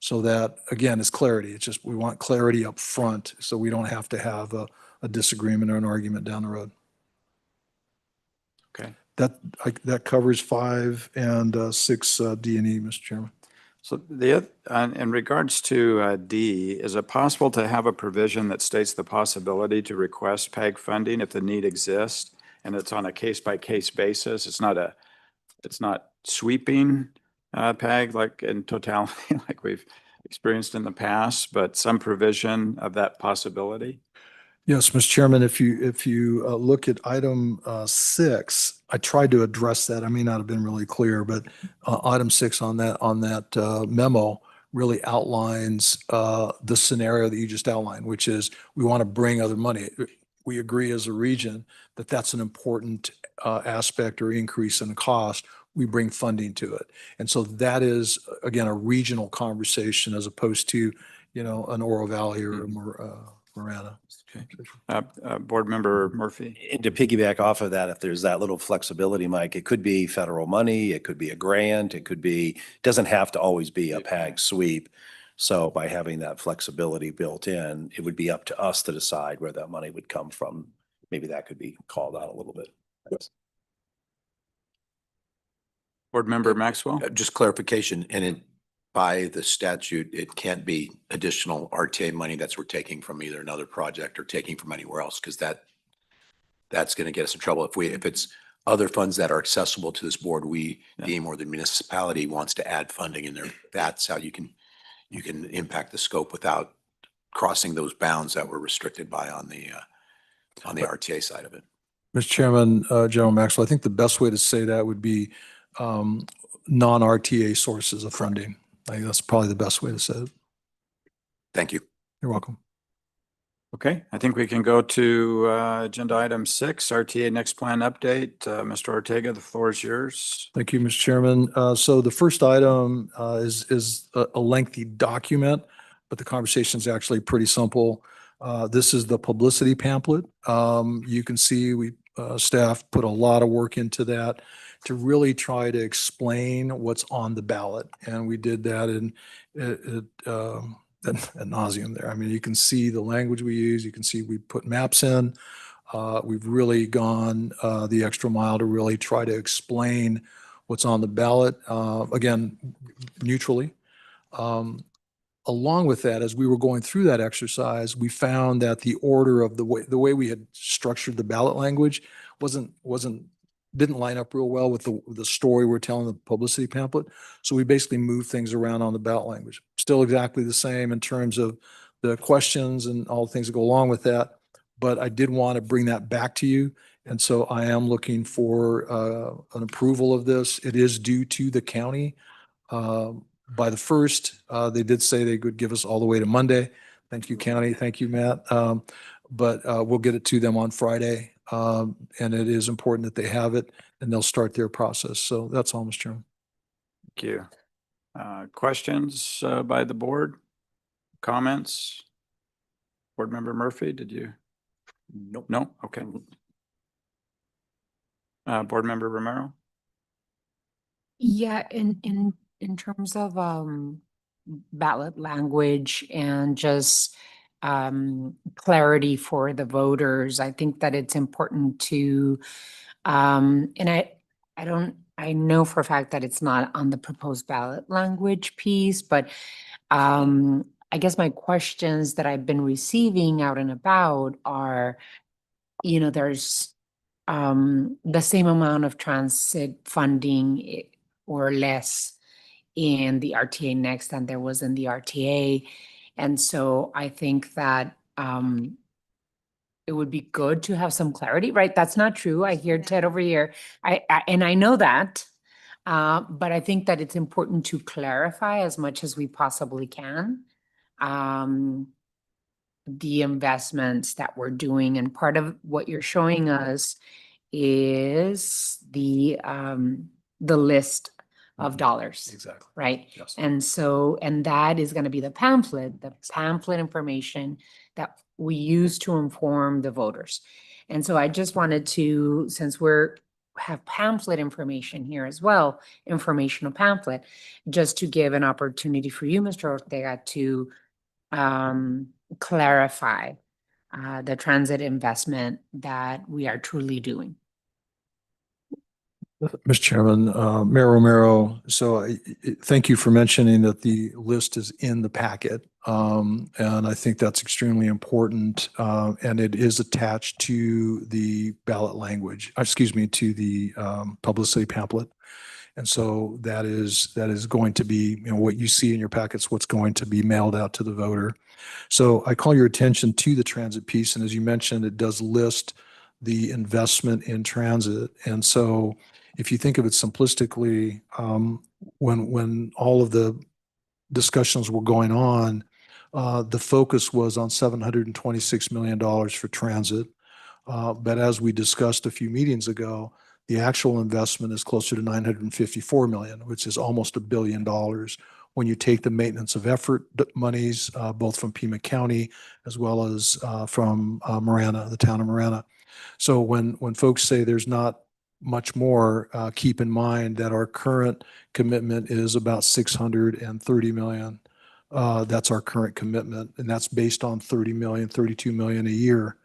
so that, again, it's clarity. It's just we want clarity up front so we don't have to have a disagreement or an argument down the road. Okay. That covers 5 and 6 D and E, Mr. Chairman. So in regards to D, is it possible to have a provision that states the possibility to request PAG funding if the need exists, and it's on a case-by-case basis? It's not sweeping PAG like in totality like we've experienced in the past, but some provision of that possibility? Yes, Mr. Chairman, if you look at item 6, I tried to address that. I may not have been really clear, but item 6 on that memo really outlines the scenario that you just outlined, which is we want to bring other money. We agree as a region that that's an important aspect or increase in cost. We bring funding to it. And so that is, again, a regional conversation as opposed to, an Oro Valley or Marana. Board Member Murphy? And to piggyback off of that, if there's that little flexibility, Mike, it could be federal money, it could be a grant, doesn't have to always be a PAG sweep. So by having that flexibility built in, it would be up to us to decide where that money would come from. Maybe that could be called out a little bit. Board Member Maxwell? Just clarification, and by the statute, it can't be additional RTA money we're taking from either another project or taking from anywhere else, because that's going to get us in trouble. If it's other funds that are accessible to this board, we deem, or the municipality wants to add funding in there, that's how you can impact the scope without crossing those bounds that were restricted by on the RTA side of it. Mr. Chairman, General Maxwell, I think the best way to say that would be non-RTA sources of funding. I think that's probably the best way to say it. Thank you. You're welcome. Okay, I think we can go to agenda item 6, RTA next plan update. Mr. Ortega, the floor is yours. Thank you, Mr. Chairman. So the first item is a lengthy document, but the conversation is actually pretty simple. This is the publicity pamphlet. You can see staff put a lot of work into that to really try to explain what's on the ballot. And we did that ad nauseum there. I mean, you can see the language we use. You can see we put maps in. We've really gone the extra mile to really try to explain what's on the ballot, again, neutrally. Along with that, as we were going through that exercise, we found that the order of the way we had structured the ballot language didn't line up real well with the story we're telling the publicity pamphlet. So we basically moved things around on the ballot language. Still exactly the same in terms of the questions and all the things that go along with that. But I did want to bring that back to you. And so I am looking for an approval of this. It is due to the county by the 1st. They did say they could give us all the way to Monday. Thank you, county. Thank you, Matt. But we'll get it to them on Friday. And it is important that they have it and they'll start their process. So that's all, Mr. Chairman. Thank you. Questions by the board? Comments? Board Member Murphy, did you? Nope. No? Okay. Board Member Romero? Yeah, in terms of ballot language and just clarity for the voters, I think that it's important to and I know for a fact that it's not on the proposed ballot language piece, but I guess my questions that I've been receiving out and about are, there's the same amount of transit funding or less in the RTA next than there was in the RTA. And so I think that it would be good to have some clarity, right? That's not true. I hear Ted over here. And I know that. But I think that it's important to clarify as much as we possibly can the investments that we're doing. And part of what you're showing us is the list of dollars, Exactly. right? Yes. And that is going to be the pamphlet information that we use to inform the voters. And so I just wanted to, since have pamphlet information here as well, informational pamphlet, just to give an opportunity for you, Mr. Ortega, to clarify the transit investment that we are truly doing. Mr. Chairman, Mayor Romero, thank you for mentioning that the list is in the packet. And I think that's extremely important. And it is attached to the ballot language, to the publicity pamphlet. And so that is going to be, what you see in your packets, what's going to be mailed out to the voter. So I call your attention to the transit piece. And as you mentioned, it does list the investment in transit. And so if you think of it simplistically, when all of the discussions were going on, the focus was on $726 million for transit. But as we discussed a few meetings ago, the actual investment is closer to $954 million, which is almost $1 billion. When you take the maintenance of effort monies, both from Pima County as well as from Marana, the town of Marana. So when folks say there's not much more, keep in mind that our current commitment is about $630 million. That's our current commitment, and that's based on 30 million, 32 million a year.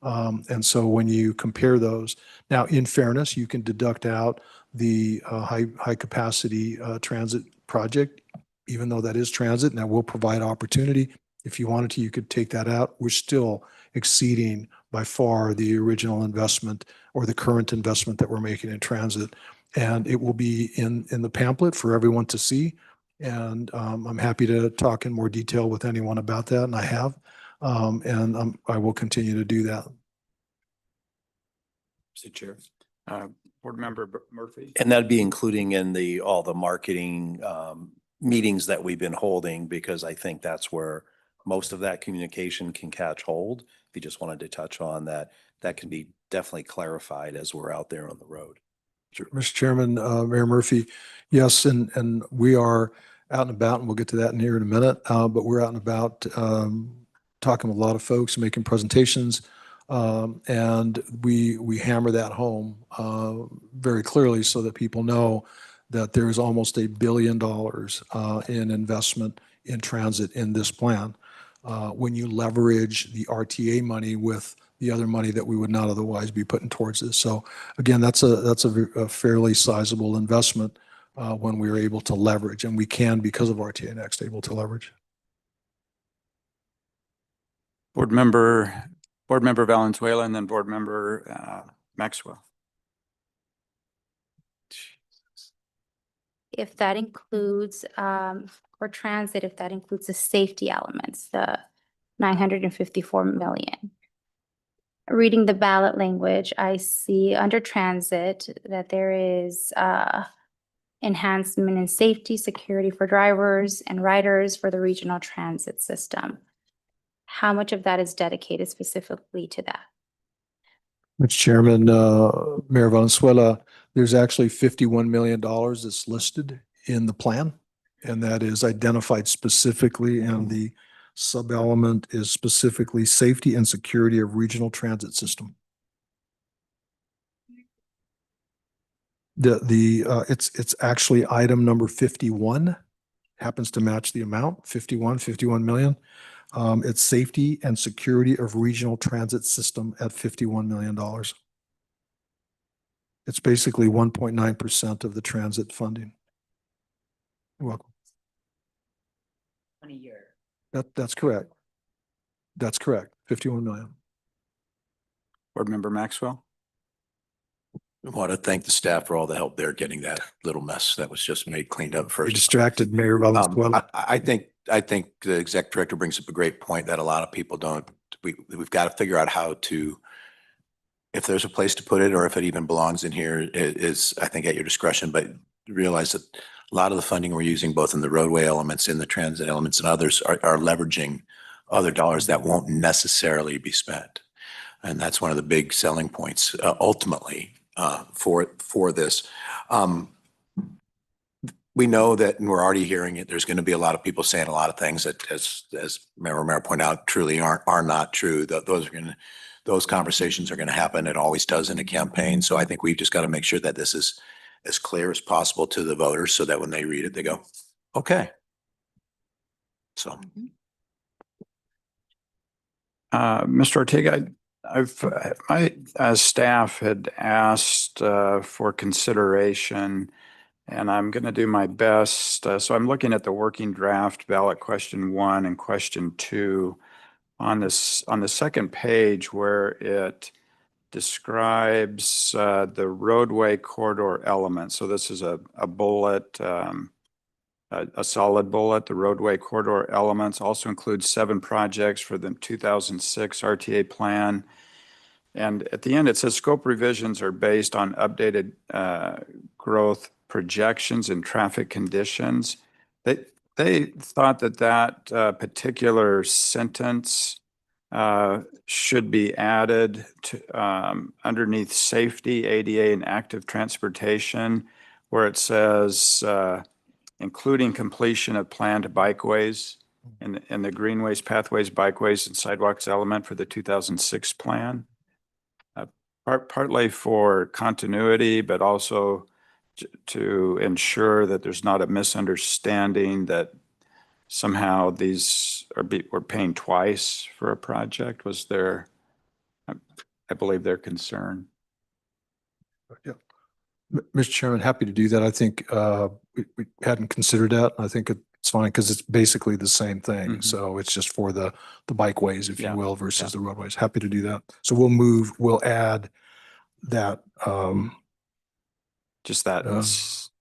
And so when you compare those, now in fairness, you can deduct out the high capacity transit project, even though that is transit, and that will provide opportunity. If you wanted to, you could take that out. We're still exceeding by far the original investment or the current investment that we're making in transit. And it will be in the pamphlet for everyone to see. And I'm happy to talk in more detail with anyone about that, and I have. And I will continue to do that. Mr. Chair. Board Member Murphy? And that'd be including in all the marketing meetings that we've been holding, because I think that's where most of that communication can catch hold. If you just wanted to touch on that, that can be definitely clarified as we're out there on the road. Sure. Mr. Chairman, Mayor Murphy, yes, and we are out and about, and we'll get to that in here in a minute, but we're out and about talking with a lot of folks, making presentations, and we hammer that home very clearly so that people know that there is almost $1 billion in investment in transit in this plan. When you leverage the RTA money with the other money that we would not otherwise be putting towards this. So again, that's a fairly sizable investment when we're able to leverage, and we can, because of RTA Next, able to leverage. Board Member Valenzuela, and then Board Member Maxwell. If that includes, for transit, if that includes the safety elements, the 954 million. Reading the ballot language, I see under transit that there is enhancement in safety, security for drivers and riders for the regional transit system. How much of that is dedicated specifically to that? Mr. Chairman, Mayor Valenzuela, there's actually $51 million that's listed in the plan, and that is identified specifically, and the sub-element is specifically safety and security of regional transit system. It's actually item number 51, happens to match the amount, 51 million. It's safety and security of regional transit system at $51 million. It's basically 1.9% of the transit funding. You're welcome. 20 year. That's correct. That's correct. 51 million. Board Member Maxwell. I want to thank the staff for all the help there getting that little mess that was just made cleaned up You first. distracted Mayor Valenzuela. I think the exec director brings up a great point that a lot of people don't. We've got to figure out how to, if there's a place to put it, or if it even belongs in here, it is, I think, at your discretion, but realize that a lot of the funding we're using, both in the roadway elements, in the transit elements, and others, are leveraging other dollars that won't necessarily be spent. And that's one of the big selling points, ultimately, for this. We know that, and we're already hearing it, there's going to be a lot of people saying a lot of things that, as Mayor Romero pointed out, truly are not true. Those conversations are going to happen. It always does in a campaign. So I think we've just got to make sure that this is as clear as possible to the voters, so that when they read it, they go, okay. So. Mr. Ortega, my staff had asked for consideration, and I'm going to do my best. So I'm looking at the working draft ballot question 1 and question 2 on the second page, where it describes the roadway corridor element. So this is a bullet, a solid bullet. The roadway corridor elements also includes 7 projects for the 2006 RTA plan. And at the end, it says scope revisions are based on updated growth projections and traffic conditions. They thought that particular sentence should be added to underneath safety, ADA, and active transportation, where it says including completion of planned bikeways and the greenways, pathways, bikeways, and sidewalks element for the 2006 plan. Partly for continuity, but also to ensure that there's not a misunderstanding that somehow these we're paying twice for a project, was their, I believe, their concern. Yeah. Mr. Chairman, happy to do that. I think we hadn't considered that. I think it's fine because it's basically the same thing. So it's just for the bikeways, if you will, versus the roadways. Happy to do that. So we'll add that. Just that.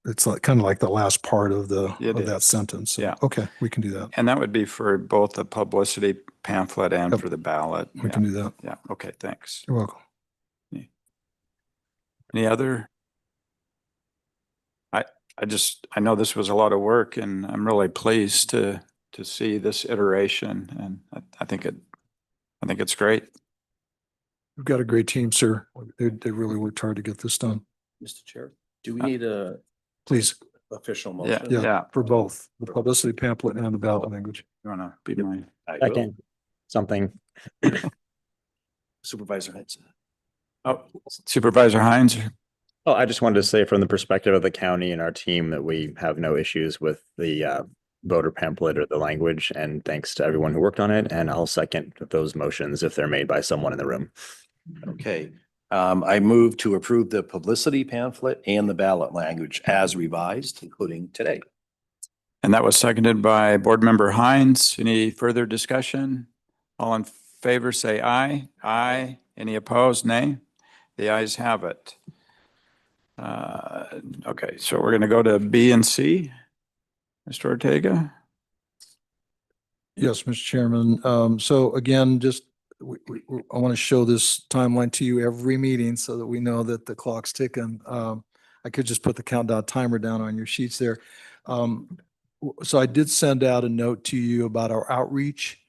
It's like kind of like the last part of that sentence. So, Yeah. okay, we can do that. And that would be for both the publicity pamphlet and Yep. for the ballot. We can do that. Yeah. Okay. Thanks. You're welcome. Any other? I know this was a lot of work, and I'm really pleased to to see this iteration, and I think it's great. We've got a great team, sir. They really worked hard to get this done. Mr. Chair, do we need a Please, official Yeah, motion? yeah. for both the publicity pamphlet and the ballot language. You wanna be mine? I will. Second, something. Supervisor Hudson. Oh, Supervisor Hines? Oh, I just wanted to say from the perspective of the county and our team that we have no issues with the voter pamphlet or the language. And thanks to everyone who worked on it. And I'll second those motions if they're made by someone in the room. Okay, I move to approve the publicity pamphlet and the ballot language as revised, including today. And that was seconded by Board Member Hines. Any further discussion? All in favor, say aye. Aye. Any opposed? Nay. The ayes have it. Okay, so we're going to go to B and C. Mr. Ortega? Yes, Mr. Chairman. So again, just I want to show this timeline to you every meeting so that we know that the clock's ticking. I could just put the countdown timer down on your sheets there. So I did send out a note to you about our outreach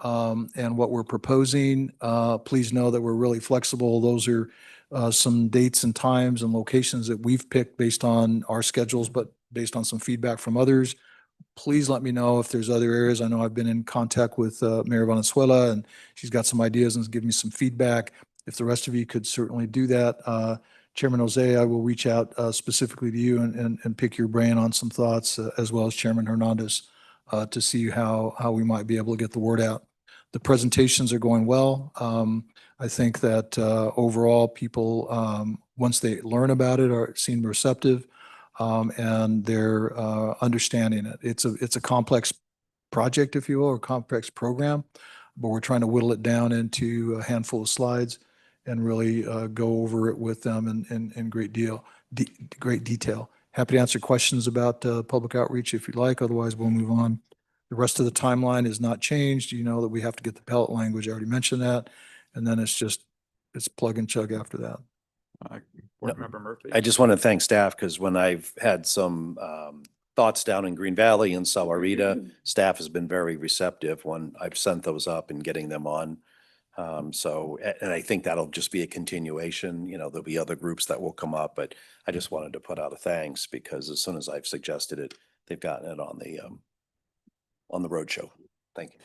and what we're proposing. Please know that we're really flexible. Those are some dates and times and locations that we've picked based on our schedules, but based on some feedback from others. Please let me know if there's other areas. I know I've been in contact with Mayor Valenzuela and she's got some ideas and give me some feedback. If the rest of you could certainly do that. Chairman Jose, I will reach out specifically to you and pick your brain on some thoughts as well as Chairman Hernandez to see how we might be able to get the word out. The presentations are going well. I think that overall people, once they learn about it, seem receptive. And they're understanding it. It's a complex project, if you will, or complex program, but we're trying to whittle it down into a handful of slides and really go over it with them in great detail. Happy to answer questions about public outreach if you'd like. Otherwise, we'll move on. The rest of the timeline is not changed. You know that we have to get the ballot language. I already mentioned that. And then it's plug and chug after that. Board Member Murphy? I just want to thank staff because when I've had some thoughts down in Green Valley and Salarita, staff has been very receptive when I've sent those up and getting them on. And I think that'll just be a continuation. You know, there'll be other groups that will come up, but I just wanted to put out a thanks because as soon as I've suggested it, they've gotten it on the roadshow. Thank you.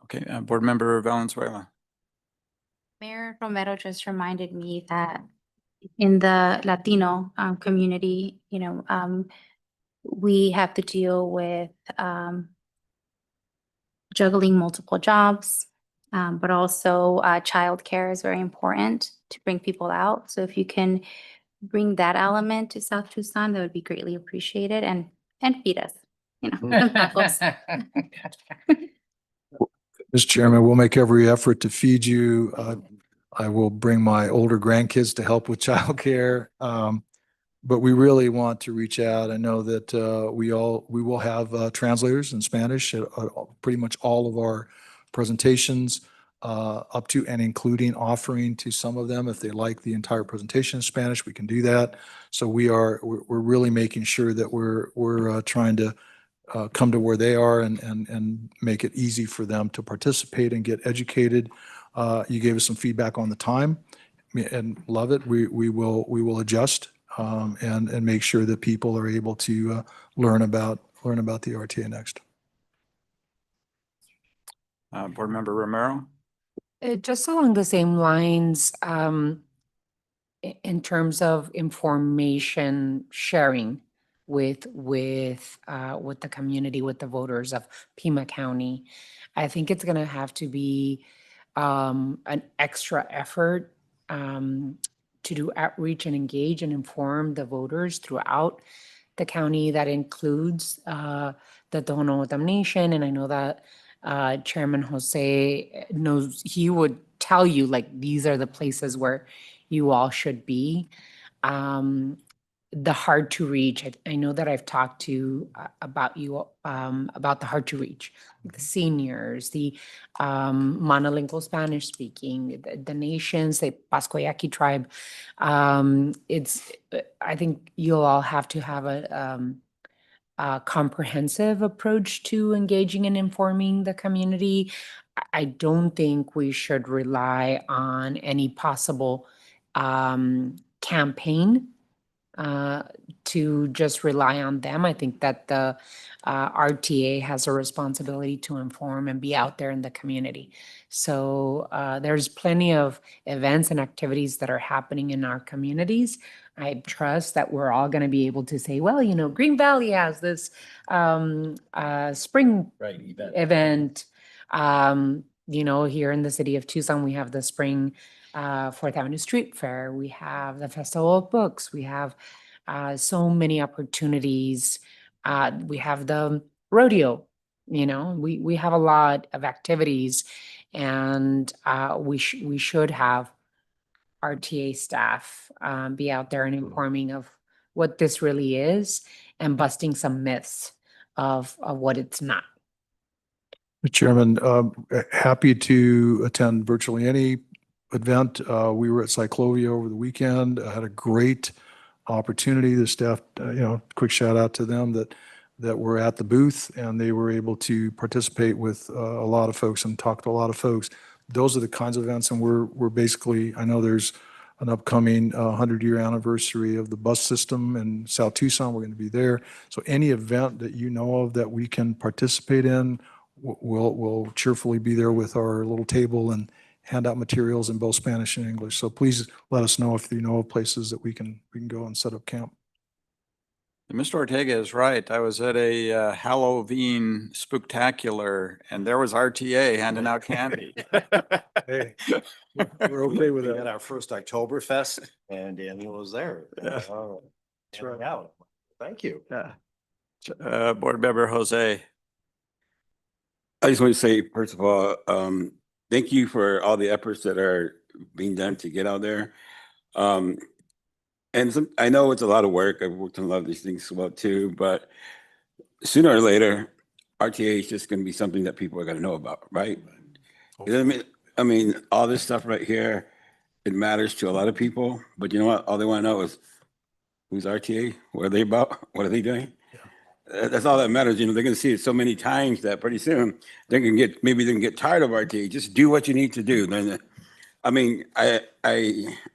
Okay, Board Member Valenzuela. Mayor Romero just reminded me that in the Latino community, we have to deal with juggling multiple jobs, but also childcare is very important to bring people out. So if you can bring that element to South Tucson, that would be greatly appreciated and feed us, some tacos. Mr. Chairman, we'll make every effort to feed you. I will bring my older grandkids to help with childcare. But we really want to reach out. I know that we will have translators in Spanish at pretty much all of our presentations, up to and including offering to some of them if they like the entire presentation in Spanish, we can do that. So we're really making sure that we're trying to come to where they are and make it easy for them to participate and get educated. You gave us some feedback on the time and love it. We will adjust and make sure that people are able to learn about the RTA next. Board Member Romero? Just along the same lines, in terms of information sharing with the community, with the voters of Pima County, I think it's going to have to be an extra effort to do outreach and engage and inform the voters throughout the county. That includes the Tohono O'odham Nation, and I know that Chairman Jose knows. He would tell you like these are the places where you all should be. The hard to reach. I know that I've talked to about you about the hard to reach, the seniors, the monolingual Spanish speaking, the nations, the Pasco Yaqui tribe. I think you'll all have to have comprehensive approach to engaging and informing the community. I don't think we should rely on any possible campaign to just rely on them. I think that the RTA has a responsibility to inform and be out there in the community. So there's plenty of events and activities that are happening in our communities. I trust that we're all going to be able to say, well, you know, Green Valley has this spring event. You know, here in the city of Tucson, we have the spring 4th Avenue Street Fair. We have the Festival of Books. We have so many opportunities. We have the rodeo. You know, we have a lot of activities, and we should have RTA staff be out there and informing of what this really is and busting some myths of what it's not. Mr. Chairman, happy to attend virtually any event. We were at Cyclovia over the weekend. I had a great opportunity. The staff, quick shout out to them that were at the booth, and they were able to participate with a lot of folks and talk to a lot of folks. Those are the kinds of events, and we're basically, I know there's an upcoming 100-year anniversary of the bus system in South Tucson. We're going to be there. So any event that you know of that we can participate in, we'll cheerfully be there with our little table and hand out materials in both Spanish and English. So please let us know if you know of places that we can go and set up camp. Mr. Ortega is right. I was at a Halloween spooktacular, and there was RTA handing out candy. Hey, we're okay with We had that. our first Oktoberfest and Daniel was there. Yeah. Oh, That's right. handing out. Thank you. Yeah. Board Member Jose. I just want to say, first of all, thank you for all the efforts that are being done to get out there. I know it's a lot of work. I've worked on a lot of these things as well too, but sooner or later, RTA is just going to be something that people are going to know about, right? You know what I mean? I mean, all this stuff right here, it matters to a lot of people, but you know what? All they want to know is who's RTA? What are they about? What are they doing? That's all that matters. You know, they're going to see it so many times that pretty soon they're going to maybe they can get tired of RTA. Just do what you need to do. Then, I mean, I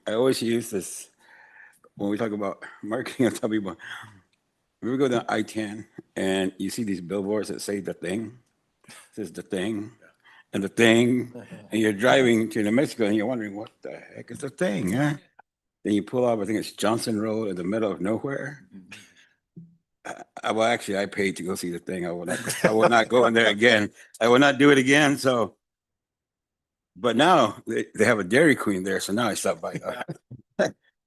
always use this when we talk about marketing. I tell people, we would go down I-10 and you see these billboards that say the thing, it says the thing and the thing, and you're driving to New Mexico and you're wondering what the heck is the thing, huh? Then you pull off, I think it's Johnson Road in the middle of nowhere. Well, actually, I paid to go see the thing. I will not go in there again. I will not do it again. So, but now they have a Dairy Queen there. So now I stop by.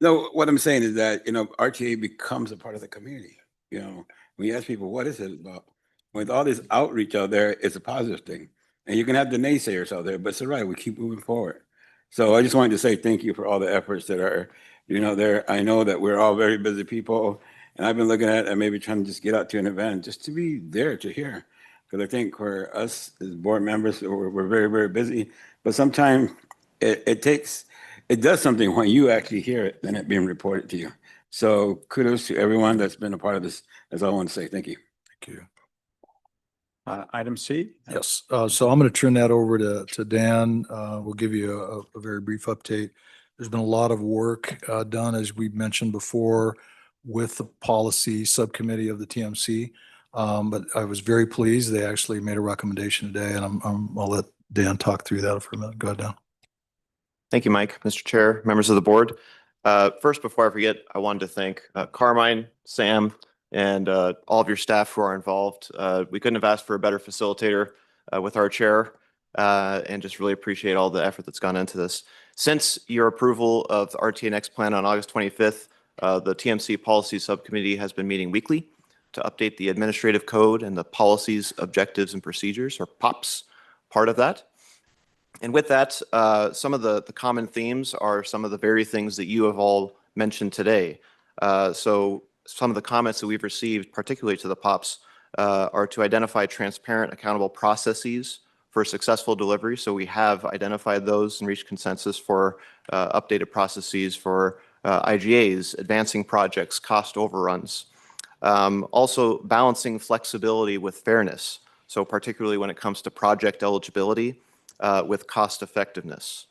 No, what I'm saying is that, you know, RTA becomes a part of the community. You know, when you ask people, what is it about? With all this outreach out there, it's a positive thing. And you can have the naysayers out there, but it's all right. We keep moving forward. So I just wanted to say thank you for all the efforts that are, you know, there. I know that we're all very busy people. And I've been looking at and maybe trying to just get out to an event just to be there to hear. Because I think for us as board members, we're very, very busy. But sometimes it does something when you actually hear it than it being reported to you. So kudos to everyone that's been a part of this. That's all I want to say. Thank you. Thank you. Item C. Yes. So I'm going to turn that over to Dan. We'll give you a very brief update. There's been a lot of work done, as we mentioned before, with the policy subcommittee of the TMC. But I was very pleased. They actually made a recommendation today, and I'll let Dan talk through that for a minute. Go ahead, Dan. Thank you, Mike, Mr. Chair, members of the board. First, before I forget, I wanted to thank Carmine, Sam, and all of your staff who are involved. We couldn't have asked for a better facilitator with our chair, and just really appreciate all the effort that's gone into this. Since your approval of the RTA Next plan on August 25th, the TMC Policy Subcommittee has been meeting weekly to update the administrative code and the policies, objectives, and procedures, or POPs, part of that. And with that, some of the common themes are some of the very things that you have all mentioned today. So some of the comments that we've received, particularly to the POPs, are to identify transparent, accountable processes for successful delivery. So we have identified those and reached consensus for updated processes for IGAs, advancing projects, cost overruns. Also balancing flexibility with fairness. So particularly when it comes to project eligibility with cost effectiveness.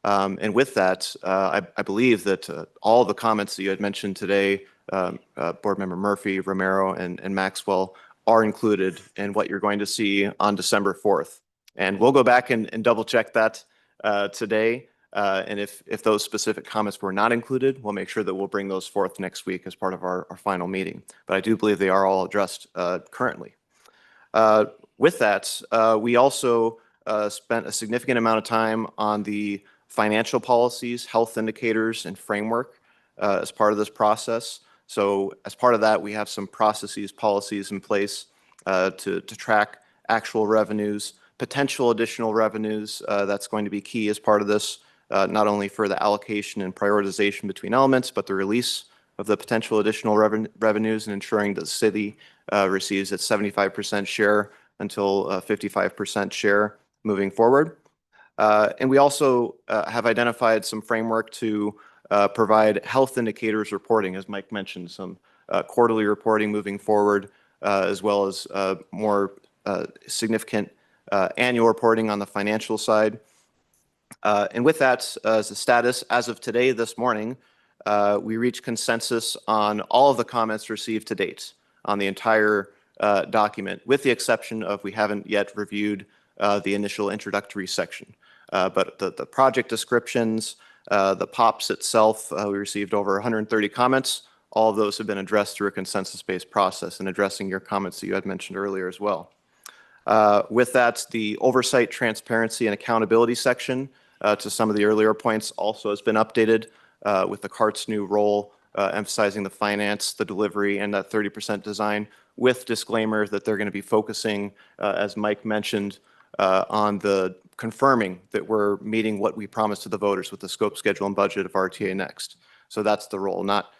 And with that, I believe that all the comments that you had mentioned today, Board Member Murphy, Romero, and Maxwell, are included in what you're going to see on December 4th. And we'll go back and double check that today. And if those specific comments were not included, we'll make sure that we'll bring those forth next week as part of our final meeting. But I do believe they are all addressed currently. With that, we also spent a significant amount of time on the financial policies, health indicators, and framework as part of this process. So as part of that, we have some processes, policies in place to track actual revenues, potential additional revenues. That's going to be key as part of this, not only for the allocation and prioritization between elements, but the release of the potential additional revenues and ensuring that the city receives its 75% share until 55% share moving forward. And we also have identified some framework to provide health indicators reporting, as Mike mentioned, some quarterly reporting moving forward, as well as more significant annual reporting on the financial side. And with that, as a status, as of today, this morning, we reached consensus on all of the comments received to date on the entire document, with the exception of we haven't yet reviewed the initial introductory section. But the project descriptions, the POPs itself, we received over 130 comments. All of those have been addressed through a consensus-based process and addressing your comments that you had mentioned earlier as well. With that, the oversight, transparency, and accountability section to some of the earlier points also has been updated with the CART's new role, emphasizing the finance, the delivery, and that 30% design, with disclaimer that they're going to be focusing, as Mike mentioned, on the confirming that we're meeting what we promised to the voters with the scope, schedule, and budget of RTA Next. So that's the role, not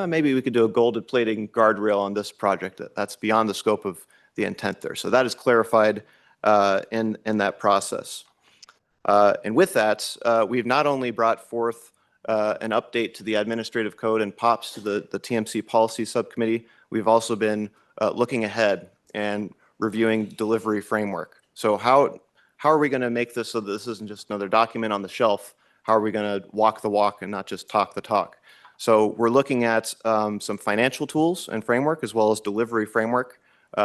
maybe we could do a gold plating guardrail on this project. That's beyond the scope of the intent there. So that is clarified in that process. And with that, we've not only brought forth an update to the administrative code and POPs to the TMC policy subcommittee, we've also been looking ahead and reviewing delivery framework. So how are we going to make this so that this isn't just another document on the shelf? How are we going to walk the walk and not just talk the talk? So we're looking at some financial tools and framework, as well as delivery framework,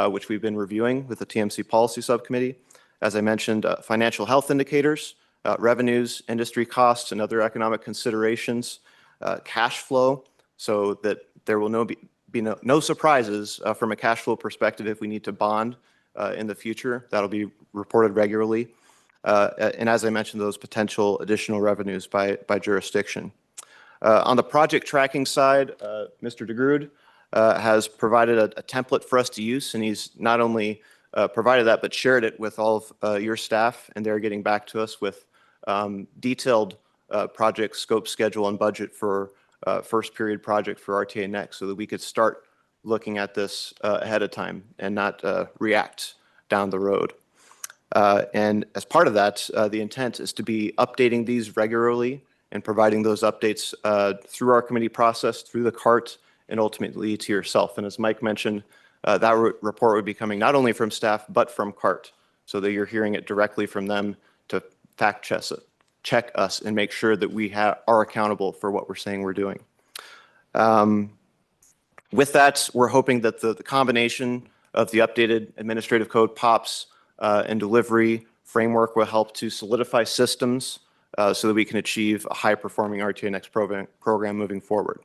which we've been reviewing with the TMC policy subcommittee. As I mentioned, financial health indicators, revenues, industry costs, and other economic considerations, cash flow, so that there will be no surprises from a cash flow perspective if we need to bond in the future. That'll be reported regularly. And as I mentioned, those potential additional revenues by jurisdiction. On the project tracking side, Mr. DeGrood has provided a template for us to use, and he's not only provided that, but shared it with all of your staff, and they're getting back to us with detailed project scope, schedule, and budget for first period project for RTA Next, so that we could start looking at this ahead of time and not react down the road. And as part of that, the intent is to be updating these regularly and providing those updates through our committee process, through the CART, and ultimately to yourself. And as Mike mentioned, that report would be coming not only from staff, but from CART, so that you're hearing it directly from them to fact check us and make sure that we are accountable for what we're saying we're doing. With that, we're hoping that the combination of the updated administrative code POPs and delivery framework will help to solidify systems so that we can achieve a high-performing RTA Next program moving forward.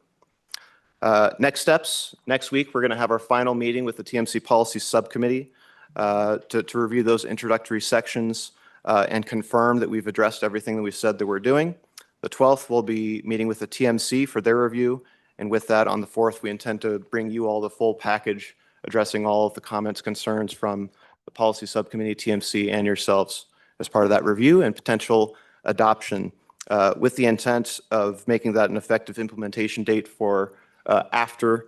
Next steps, next week, we're going to have our final meeting with the TMC Policy Subcommittee to review those introductory sections and confirm that we've addressed everything that we said that we're doing. The 12th, we'll be meeting with the TMC for their review. And with that, on the 4th, we intend to bring you all the full package addressing all of the comments, concerns from the Policy Subcommittee, TMC, and yourselves as part of that review and potential adoption with the intent of making that an effective implementation date for after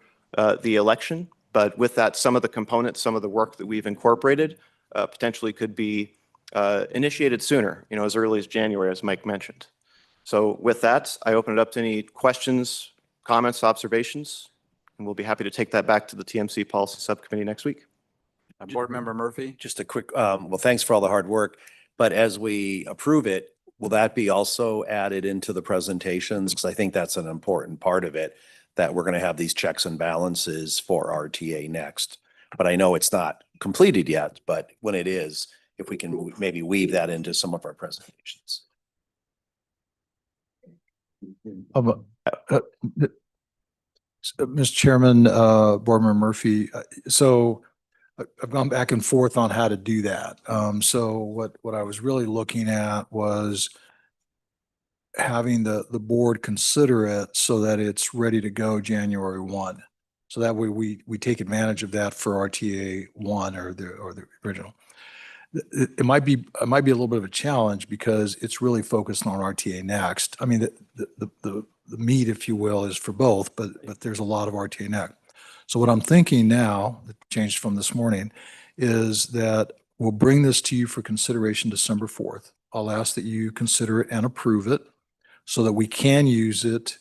the election. But with that, some of the components, some of the work that we've incorporated potentially could be initiated sooner, as early as January, as Mike mentioned. So with that, I open it up to any questions, comments, observations. and we'll be happy to take that back to the TMC Policy Subcommittee next week. Board Member Murphy? Just a quick, well, thanks for all the hard work, but as we approve it, will that be also added into the presentations? Because I think that's an important part of it, that we're going to have these checks and balances for RTA next. But I know it's not completed yet, but when it is, if we can maybe weave that into some of our presentations. Mr. Chairman, Board Member Murphy, so I've gone back and forth on how to do that. So what I was really looking at was having the board consider it so that it's ready to go January 1. So that way we take advantage of that for RTA 1 or the original. It might be a little bit of a challenge because it's really focused on RTA Next. I mean, the meat, if you will, is for both, but there's a lot of RTA Next. So what I'm thinking now, that changed from this morning, is that we'll bring this to you for consideration December 4th. I'll ask that you consider it and approve it so that we can use it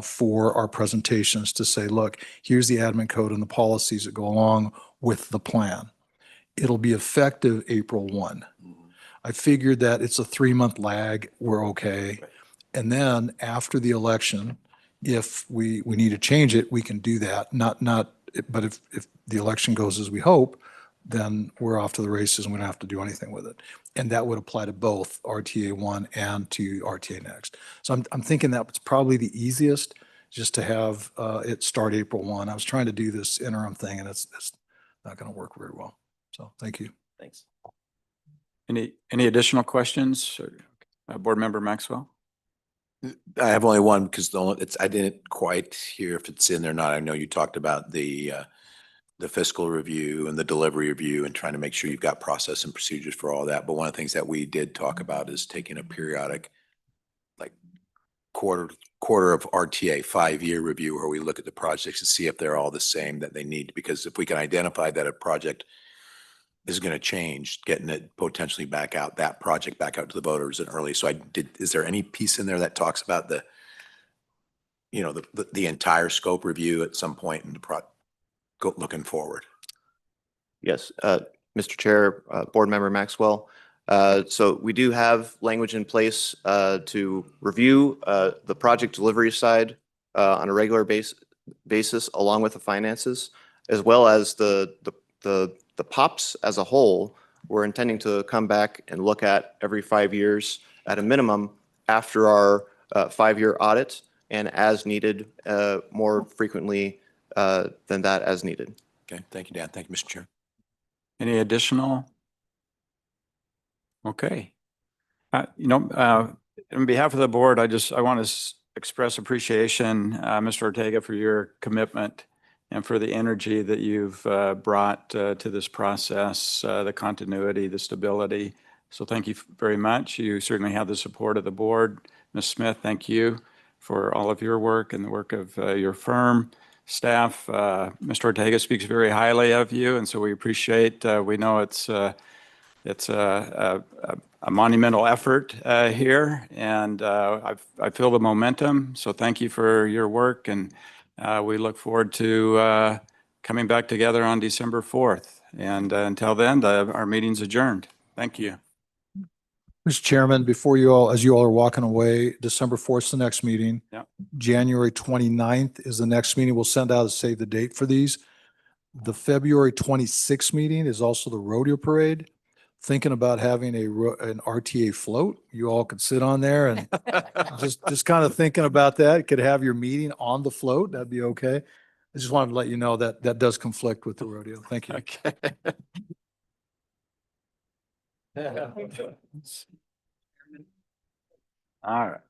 for our presentations to say, look, here's the admin code and the policies that go along with the plan. It'll be effective April 1. I figured that it's a 3-month lag. We're okay. And then after the election, if we need to change it, we can do that. But if the election goes as we hope, then we're off to the races and we don't have to do anything with it. And that would apply to both RTA 1 and to RTA Next. So I'm thinking that it's probably the easiest just to have it start April 1. I was trying to do this interim thing and it's not going to work very well. So thank you. Thanks. Any additional questions? Board Member Maxwell? I have only one because I didn't quite hear if it's in there or not. I know you talked about the fiscal review and the delivery review and trying to make sure you've got process and procedures for all that. But one of the things that we did talk about is taking a periodic, like quarter of RTA 5-year review where we look at the projects to see if they're all the same that they need. Because if we can identify that a project is going to change, getting it potentially that project back out to the voters and early. So is there any piece in there that talks about the entire scope review at some point in the looking forward? Yes, Mr. Chair, Board Member Maxwell. So we do have language in place to review the project delivery side on a regular basis, along with the finances, as well as the POPs as a whole. We're intending to come back and look at every 5 years at a minimum after our 5-year audit, and as needed, more frequently than that as needed. Okay, thank you, Dan. Thank you, Mr. Chair. Any additional? Okay. On behalf of the board, I want to express appreciation, Mr. Ortega, for your commitment and for the energy that you've brought to this process, the continuity, the stability. So thank you very much. You certainly have the support of the board. Ms. Smith, thank you for all of your work and the work of your firm, staff. Mr. Ortega speaks very highly of you, and so we appreciate, we know it's a monumental effort here, and I feel the momentum. So thank you for your work, and we look forward to coming back together on December 4th. And until then, our meeting's adjourned. Thank you. Mr. Chairman, as you all are walking away, December 4th is the next meeting. Yeah. January 29th is the next meeting. We'll send out a save the date for these. The February 26th meeting is also the rodeo parade. Thinking about having an RTA float. You all could sit on there and just kind of thinking about that. Could have your meeting on the float. That'd be okay. I just wanted to let you know that that does conflict with the rodeo. Thank you. Okay. All right.